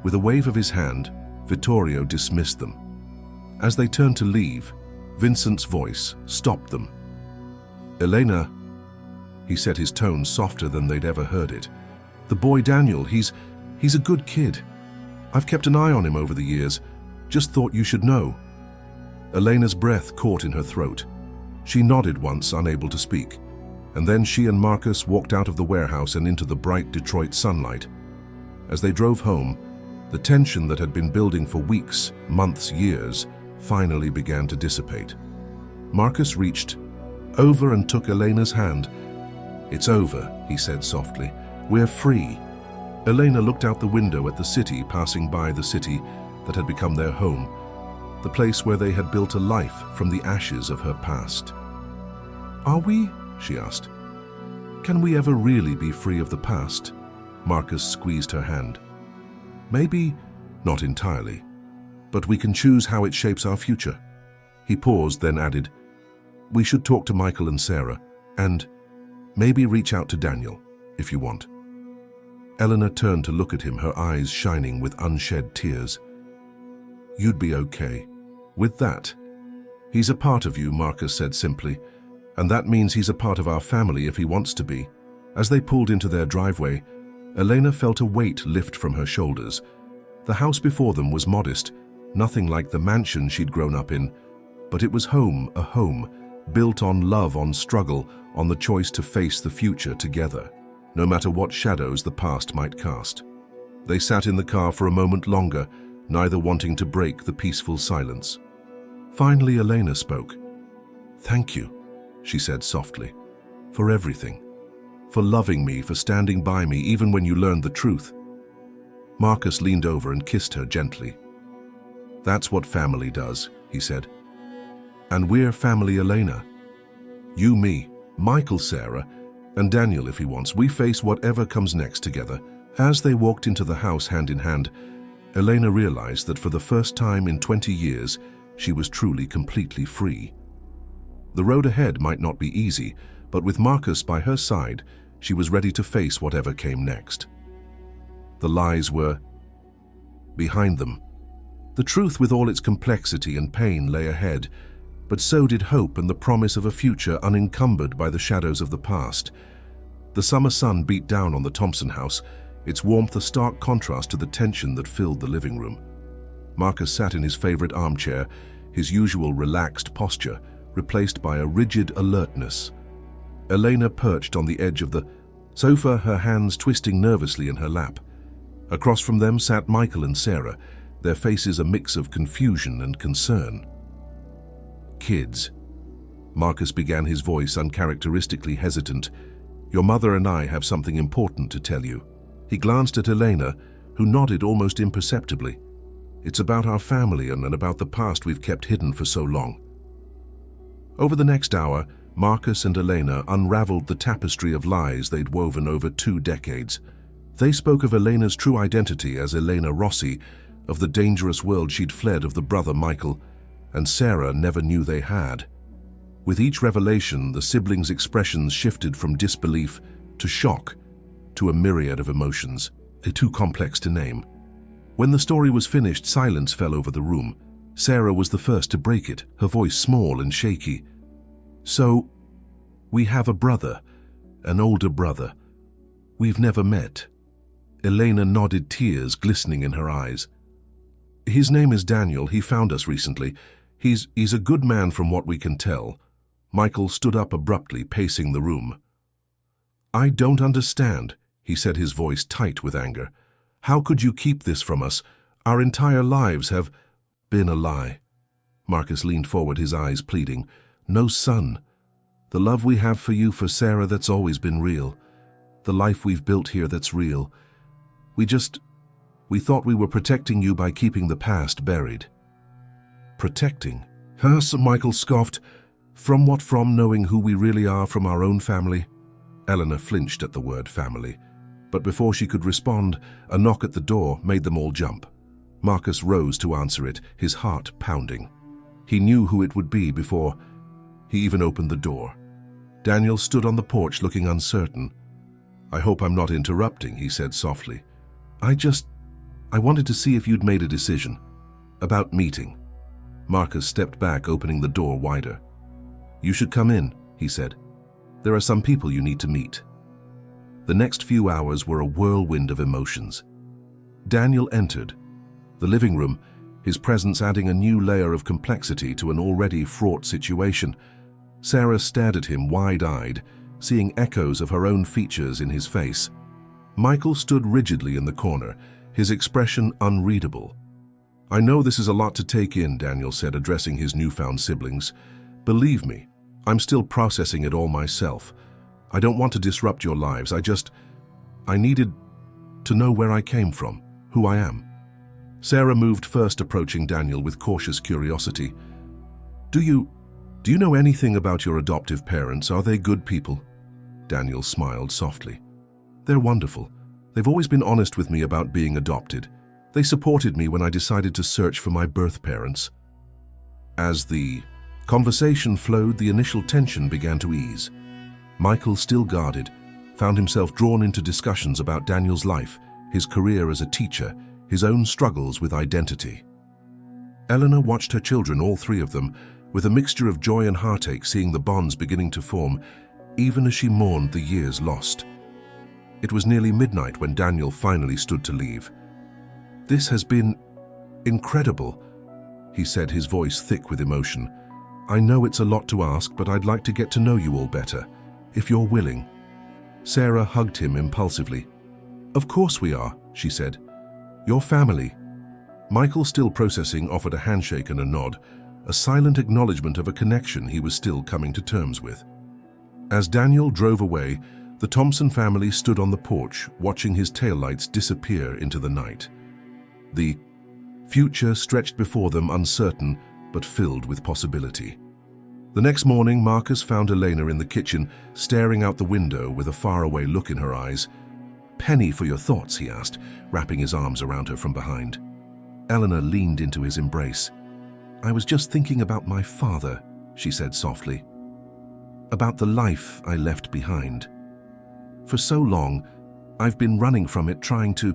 With a wave of his hand, Vittorio dismissed them. As they turned to leave, Vincent's voice stopped them. "Elena," he said, his tone softer than they'd ever heard it. "The boy Daniel, he's a good kid. I've kept an eye on him over the years. Just thought you should know." Elena's breath caught in her throat. She nodded once, unable to speak, and then she and Marcus walked out of the warehouse and into the bright Detroit sunlight. As they drove home, the tension that had been building for weeks, months, years, finally began to dissipate. Marcus reached over and took Elena's hand. "It's over," he said softly. "We're free." Elena looked out the window at the city, passing by the city that had become their home, the place where they had built a life from the ashes of her past. "Are we?" she asked. "Can we ever really be free of the past?" Marcus squeezed her hand. "Maybe not entirely, but we can choose how it shapes our future." He paused, then added, "We should talk to Michael and Sarah, and maybe reach out to Daniel, if you want." Elena turned to look at him, her eyes shining with unshed tears. "You'd be okay with that?" "He's a part of you," Marcus said simply, "and that means he's a part of our family if he wants to be." As they pulled into their driveway, Elena felt a weight lift from her shoulders. The house before them was modest, nothing like the mansion she'd grown up in, but it was home, a home, built on love, on struggle, on the choice to face the future together, no matter what shadows the past might cast. They sat in the car for a moment longer, neither wanting to break the peaceful silence. Finally, Elena spoke. "Thank you," she said softly, "for everything. For loving me, for standing by me even when you learned the truth." Marcus leaned over and kissed her gently. "That's what family does," he said. "And we're family, Elena. You, me, Michael, Sarah, and Daniel if he wants. We face whatever comes next together." As they walked into the house hand in hand, Elena realized that for the first time in 20 years, she was truly, completely free. The road ahead might not be easy, but with Marcus by her side, she was ready to face whatever came next. The lies were behind them. The truth with all its complexity and pain lay ahead, but so did hope and the promise of a future unencumbered by the shadows of the past. The summer sun beat down on the Thompson house, its warmth a stark contrast to the tension that filled the living room. Marcus sat in his favorite armchair, his usual relaxed posture replaced by a rigid alertness. Elena perched on the edge of the sofa, her hands twisting nervously in her lap. Across from them sat Michael and Sarah, their faces a mix of confusion and concern. "Kids," Marcus began, his voice uncharacteristically hesitant, "your mother and I have something important to tell you." He glanced at Elena, who nodded almost imperceptibly. "It's about our family and about the past we've kept hidden for so long." Over the next hour, Marcus and Elena unraveled the tapestry of lies they'd woven over 2 decades. They spoke of Elena's true identity as Elena Rossi, of the dangerous world she'd fled of the brother Michael, and Sarah never knew they had. With each revelation, the siblings' expressions shifted from disbelief to shock to a myriad of emotions, too complex to name. When the story was finished, silence fell over the room. Sarah was the first to break it, her voice small and shaky. "So, we have a brother, an older brother. We've never met." Elena nodded, tears glistening in her eyes. "His name is Daniel. He found us recently. He's a good man from what we can tell." Michael stood up abruptly, pacing the room. "I don't understand," he said, his voice tight with anger. "How could you keep this from us? Our entire lives have been a lie." Marcus leaned forward, his eyes pleading. "No, son. The love we have for you, for Sarah, that's always been real. The life we've built here, that's real. We thought we were protecting you by keeping the past buried." "Protecting? Huh?" Michael scoffed. "From what? From knowing who we really are, from our own family?" Eleanor flinched at the word family, but before she could respond, a knock at the door made them all jump. Marcus rose to answer it, his heart pounding. He knew who it would be before he even opened the door. Daniel stood on the porch looking uncertain. "I hope I'm not interrupting," he said softly. I wanted to see if you'd made a decision. About meeting." Marcus stepped back, opening the door wider. "You should come in," he said. "There are some people you need to meet." The next few hours were a whirlwind of emotions. Daniel entered the living room, his presence adding a new layer of complexity to an already fraught situation. Sarah stared at him wide-eyed, seeing echoes of her own features in his face. Michael stood rigidly in the corner, his expression unreadable. "I know this is a lot to take in," Daniel said, addressing his newfound siblings. "Believe me, I'm still processing it all myself. I don't want to disrupt your lives. I needed to know where I came from, who I am." Sarah moved first, approaching Daniel with cautious curiosity. Do you know anything about your adoptive parents? Are they good people?" Daniel smiled softly. "They're wonderful. They've always been honest with me about being adopted. They supported me when I decided to search for my birth parents." As the conversation flowed, the initial tension began to ease. Michael, still guarded, found himself drawn into discussions about Daniel's life, his career as a teacher, his own struggles with identity. Eleanor watched her children, all 3 of them, with a mixture of joy and heartache, seeing the bonds beginning to form, even as she mourned the years lost. It was nearly midnight when Daniel finally stood to leave. "This has been incredible," he said, his voice thick with emotion. "I know it's a lot to ask, but I'd like to get to know you all better, if you're willing." Sarah hugged him impulsively. "Of course we are," she said. "Your family." Michael, still processing, offered a handshake and a nod, a silent acknowledgement of a connection he was still coming to terms with. As Daniel drove away, the Thompson family stood on the porch, watching his taillights disappear into the night. The future stretched before them, uncertain but filled with possibility. The next morning, Marcus found Elena in the kitchen, staring out the window with a faraway look in her eyes. "Penny, for your thoughts?" he asked, wrapping his arms around her from behind. Eleanor leaned into his embrace. "I was just thinking about my father," she said softly. "About the life I left behind. For so long, I've been running from it, trying to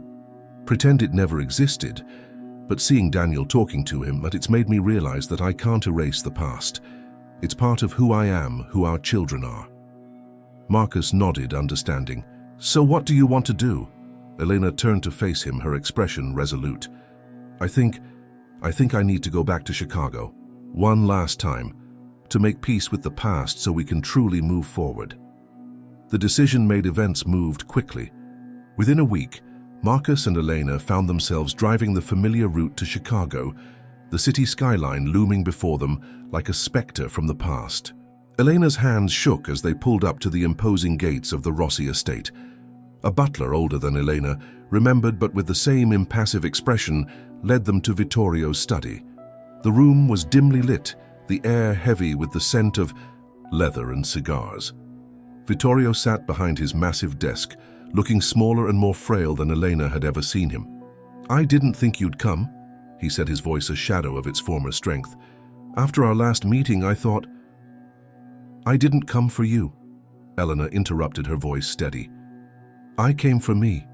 pretend it never existed. But seeing Daniel talking to him, it's made me realize that I can't erase the past. It's part of who I am, who our children are." Marcus nodded, understanding. "So what do you want to do?" Elena turned to face him, her expression resolute. I think I need to go back to Chicago, one last time, to make peace with the past so we can truly move forward." The decision made events moved quickly. Within a week, Marcus and Elena found themselves driving the familiar route to Chicago, the city skyline looming before them like a specter from the past. Elena's hands shook as they pulled up to the imposing gates of the Rossi estate. A butler older than Elena, remembered but with the same impassive expression, led them to Vittorio's study. The room was dimly lit, the air heavy with the scent of leather and cigars. Vittorio sat behind his massive desk, looking smaller and more frail than Elena had ever seen him. "I didn't think you'd come," he said, his voice a shadow of its former strength. "After our last meeting, I thought—" "I didn't come for you," Elena interrupted, her voice steady. "I came for me,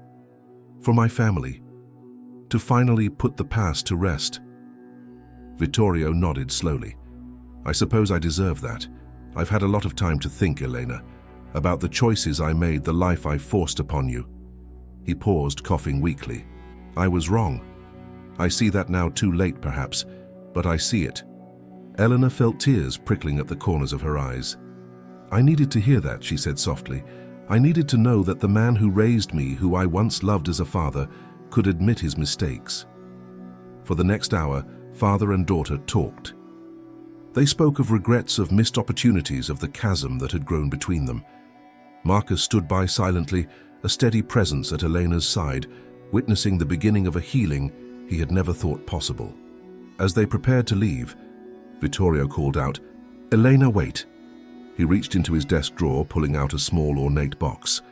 for my family, to finally put the past to rest." Vittorio nodded slowly. "I suppose I deserve that. I've had a lot of time to think, Elena, about the choices I made, the life I forced upon you." He paused, coughing weakly. "I was wrong. I see that now, too late perhaps, but I see it." Elena felt tears prickling at the corners of her eyes. "I needed to hear that," she said softly. "I needed to know that the man who raised me, who I once loved as a father, could admit his mistakes." For the next hour, father and daughter talked. They spoke of regrets, of missed opportunities, of the chasm that had grown between them. Marcus stood by silently, a steady presence at Elena's side, witnessing the beginning of a healing he had never thought possible. As they prepared to leave, Vittorio called out, "Elena, wait." He reached into his desk drawer, pulling out a small, ornate box.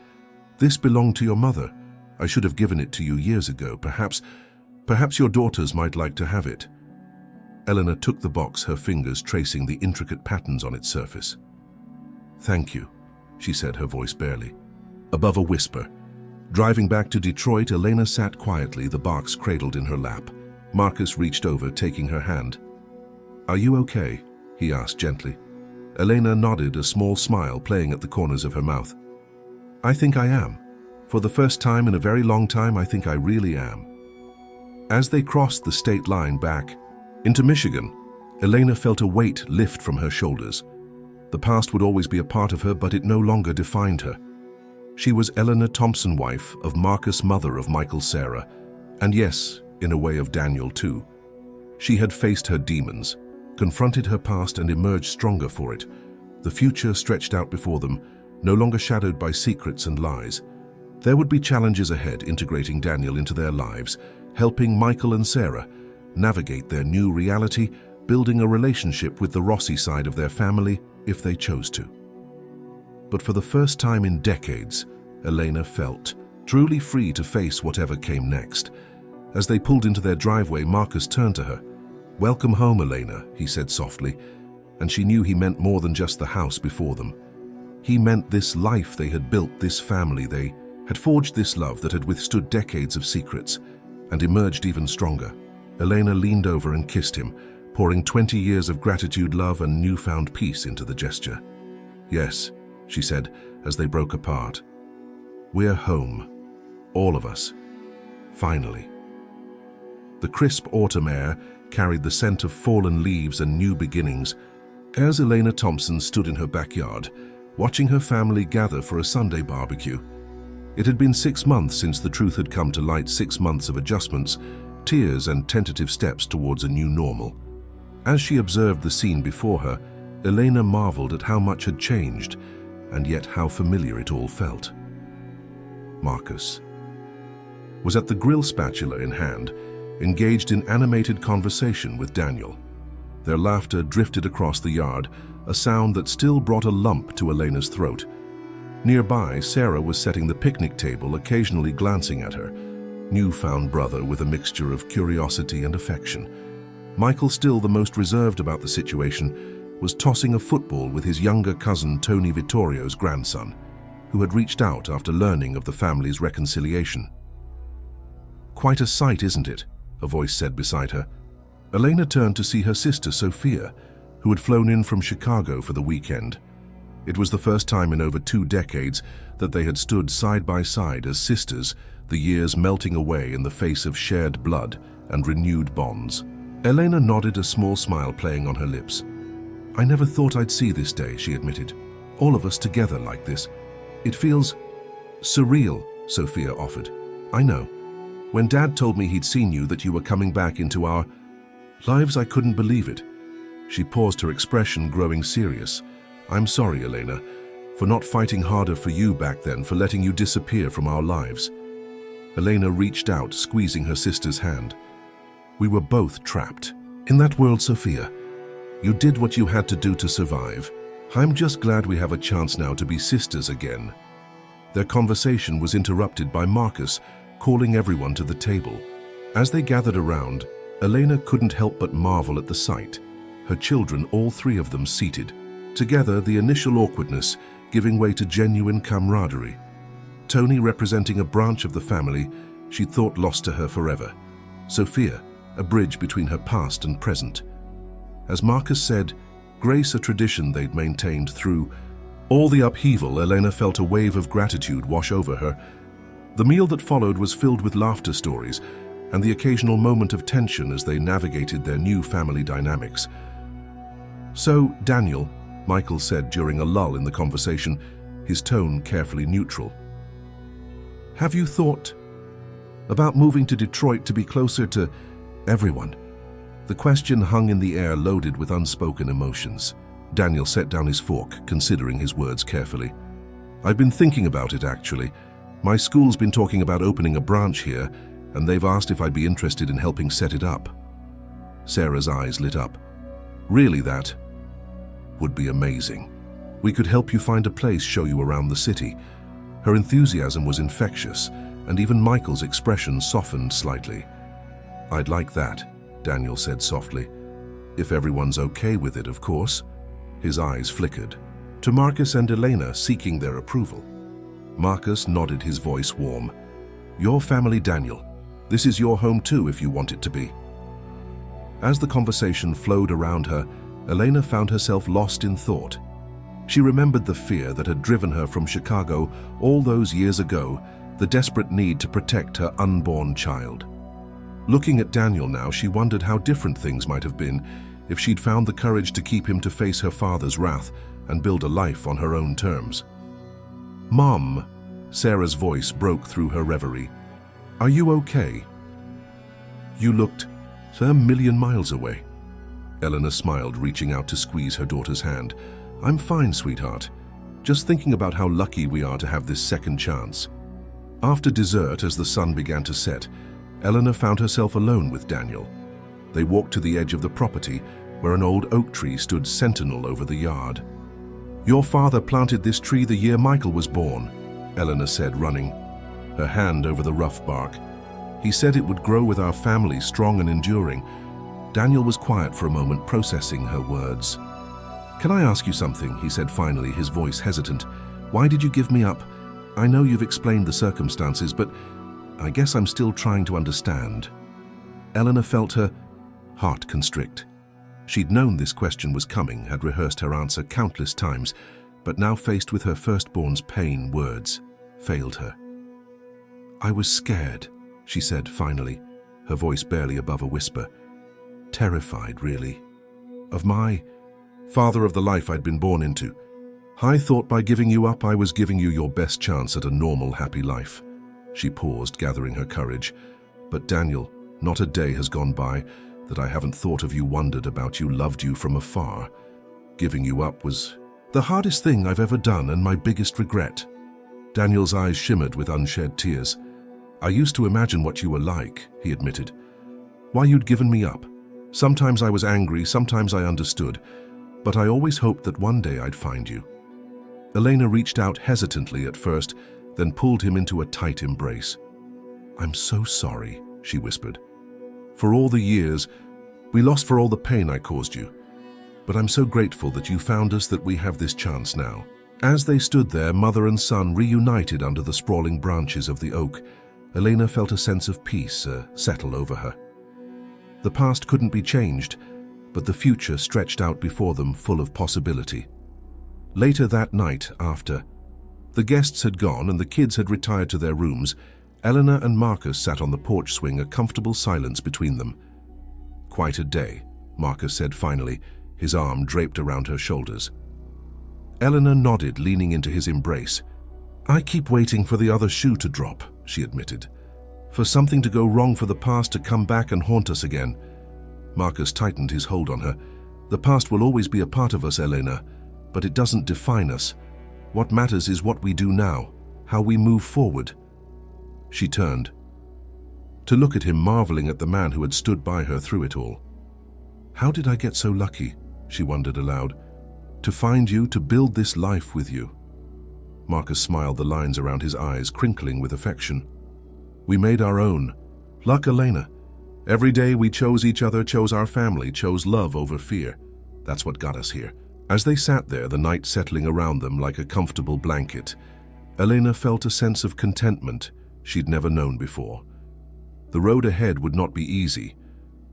"This belonged to your mother. I should have given it to you years ago. Perhaps your daughters might like to have it." Elena took the box, her fingers tracing the intricate patterns on its surface. "Thank you," she said, her voice barely above a whisper. Driving back to Detroit, Elena sat quietly, the box cradled in her lap. Marcus reached over, taking her hand. "Are you okay?" he asked gently. Elena nodded, a small smile playing at the corners of her mouth. "I think I am. For the first time in a very long time, I think I really am." As they crossed the state line back into Michigan, Elena felt a weight lift from her shoulders. The past would always be a part of her, but it no longer defined her. She was Eleanor Thompson, wife of Marcus, mother of Michael Cera, and yes, in a way of Daniel too. She had faced her demons, confronted her past, and emerged stronger for it. The future stretched out before them, no longer shadowed by secrets and lies. There would be challenges ahead, integrating Daniel into their lives, helping Michael and Cera navigate their new reality, building a relationship with the Rossi side of their family if they chose to. But for the first time in decades, Elena felt truly free to face whatever came next. As they pulled into their driveway, Marcus turned to her. "Welcome home, Elena," he said softly, and she knew he meant more than just the house before them. He meant this life they had built, this family. They had forged this love that had withstood decades of secrets and emerged even stronger. Elena leaned over and kissed him, pouring 20 years of gratitude, love, and newfound peace into the gesture. "Yes," she said as they broke apart. "We're home. All of us. Finally." The crisp autumn air carried the scent of fallen leaves and new beginnings. As Elena Thompson stood in her backyard, watching her family gather for a Sunday barbecue. It had been 6 months since the truth had come to light, 6 months of adjustments, tears, and tentative steps towards a new normal. As she observed the scene before her, Elena marveled at how much had changed, and yet how familiar it all felt. Marcus was at the grill, spatula in hand, engaged in animated conversation with Daniel. Their laughter drifted across the yard, a sound that still brought a lump to Elena's throat. Nearby, Cera was setting the picnic table, occasionally glancing at her newfound brother with a mixture of curiosity and affection. Michael, still the most reserved about the situation, was tossing a football with his younger cousin Tony, Vittorio's grandson, who had reached out after learning of the family's reconciliation. "Quite a sight, isn't it?" a voice said beside her. Elena turned to see her sister Sophia, who had flown in from Chicago for the weekend. It was the first time in over 2 decades that they had stood side by side as sisters, the years melting away in the face of shared blood and renewed bonds. Elena nodded, a small smile playing on her lips. "I never thought I'd see this day," she admitted. "All of us together like this. It feels surreal," Sophia offered. "I know. When Dad told me he'd seen you, that you were coming back into our lives, I couldn't believe it." She paused, her expression growing serious. "I'm sorry, Elena, for not fighting harder for you back then, for letting you disappear from our lives." Elena reached out, squeezing her sister's hand. "We were both trapped in that world, Sophia. You did what you had to do to survive. I'm just glad we have a chance now to be sisters again." Their conversation was interrupted by Marcus calling everyone to the table. As they gathered around, Elena couldn't help but marvel at the sight. Her children, all three of them seated. Together, the initial awkwardness giving way to genuine camaraderie. Tony representing a branch of the family she'd thought lost to her forever. Sophia, a bridge between her past and present. As Marcus said, Grace a tradition they'd maintained through all the upheaval. Elena felt a wave of gratitude wash over her. The meal that followed was filled with laughter stories and the occasional moment of tension as they navigated their new family dynamics. "So, Daniel," Michael said during a lull in the conversation, his tone carefully neutral. "Have you thought about moving to Detroit to be closer to everyone?" The question hung in the air, loaded with unspoken emotions. Daniel set down his fork, considering his words carefully. "I've been thinking about it, actually. My school's been talking about opening a branch here, and they've asked if I'd be interested in helping set it up." Sarah's eyes lit up. "Really, that would be amazing. We could help you find a place, show you around the city." Her enthusiasm was infectious, and even Michael's expression softened slightly. "I'd like that," Daniel said softly. "If everyone's okay with it, of course." His eyes flickered to Marcus and Elena, seeking their approval. Marcus nodded, his voice warm. "Your family, Daniel. This is your home too, if you want it to be." As the conversation flowed around her, Elena found herself lost in thought. She remembered the fear that had driven her from Chicago all those years ago, the desperate need to protect her unborn child. Looking at Daniel now, she wondered how different things might have been if she'd found the courage to keep him to face her father's wrath and build a life on her own terms. "Mom," Sarah's voice broke through her reverie. "Are you okay? You looked a million miles away." Elena smiled, reaching out to squeeze her daughter's hand. "I'm fine, sweetheart. Just thinking about how lucky we are to have this second chance." After dessert, as the sun began to set, Elena found herself alone with Daniel. They walked to the edge of the property, where an old oak tree stood sentinel over the yard. "Your father planted this tree the year Michael was born," Elena said, running her hand over the rough bark. "He said it would grow with our family, strong and enduring." Daniel was quiet for a moment, processing her words. "Can I ask you something?" he said finally, his voice hesitant. "Why did you give me up? I know you've explained the circumstances, but I guess I'm still trying to understand." Elena felt her heart constrict. She'd known this question was coming, had rehearsed her answer countless times, but now faced with her firstborn's pain, words failed her. "I was scared," she said finally, her voice barely above a whisper. "Terrified, really, of my father, of the life I'd been born into. I thought by giving you up, I was giving you your best chance at a normal, happy life." She paused, gathering her courage. "But Daniel, not a day has gone by that I haven't thought of you, wondered about you, loved you from afar. Giving you up was the hardest thing I've ever done and my biggest regret." Daniel's eyes shimmered with unshed tears. "I used to imagine what you were like," he admitted. "Why you'd given me up. Sometimes I was angry, sometimes I understood, but I always hoped that one day I'd find you." Elena reached out hesitantly at first, then pulled him into a tight embrace. "I'm so sorry," she whispered. "For all the years we lost, for all the pain I caused you. But I'm so grateful that you found us, that we have this chance now." As they stood there, mother and son reunited under the sprawling branches of the oak, Elena felt a sense of peace settle over her. The past couldn't be changed, but the future stretched out before them, full of possibility. Later that night, after the guests had gone and the kids had retired to their rooms, Elena and Marcus sat on the porch swing, a comfortable silence between them. "Quite a day," Marcus said finally, his arm draped around her shoulders. Elena nodded, leaning into his embrace. "I keep waiting for the other shoe to drop," she admitted. "For something to go wrong, for the past to come back and haunt us again." Marcus tightened his hold on her. "The past will always be a part of us, Elena, but it doesn't define us. What matters is what we do now, how we move forward." She turned to look at him, marveling at the man who had stood by her through it all. "How did I get so lucky?" she wondered aloud. To find you, to build this life with you. Marcus smiled, the lines around his eyes crinkling with affection. We made our own. Like Elena. Every day we chose each other, chose our family, chose love over fear. That's what got us here. As they sat there, the night settling around them like a comfortable blanket, Elena felt a sense of contentment she'd never known before. The road ahead would not be easy.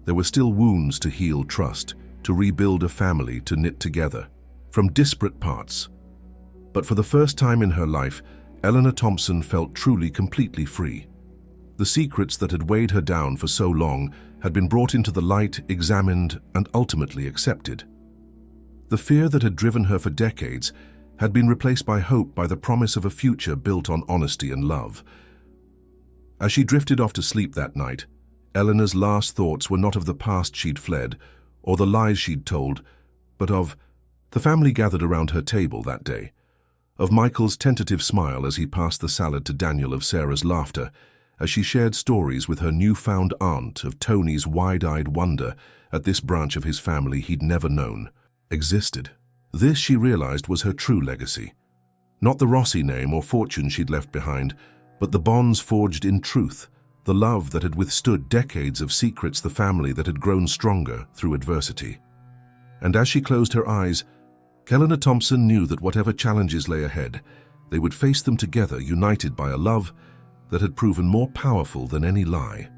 There were still wounds to heal, trust, to rebuild a family, to knit together, from disparate parts. But for the first time in her life, Eleanor Thompson felt truly, completely free. The secrets that had weighed her down for so long had been brought into the light, examined, and ultimately accepted. The fear that had driven her for decades had been replaced by hope, by the promise of a future built on honesty and love. As she drifted off to sleep that night, Eleanor's last thoughts were not of the past she'd fled or the lies she'd told, but of the family gathered around her table that day, of Michael's tentative smile as he passed the salad to Daniel, of Sarah's laughter as she shared stories with her newfound aunt, of Tony's wide-eyed wonder at this branch of his family he'd never known existed. This, she realized, was her true legacy. Not the Rossi name or fortune she'd left behind, but the bonds forged in truth, the love that had withstood decades of secrets, the family that had grown stronger through adversity. And as she closed her eyes, Eleanor Thompson knew that whatever challenges lay ahead, they would face them together, united by a love that had proven more powerful than any lie.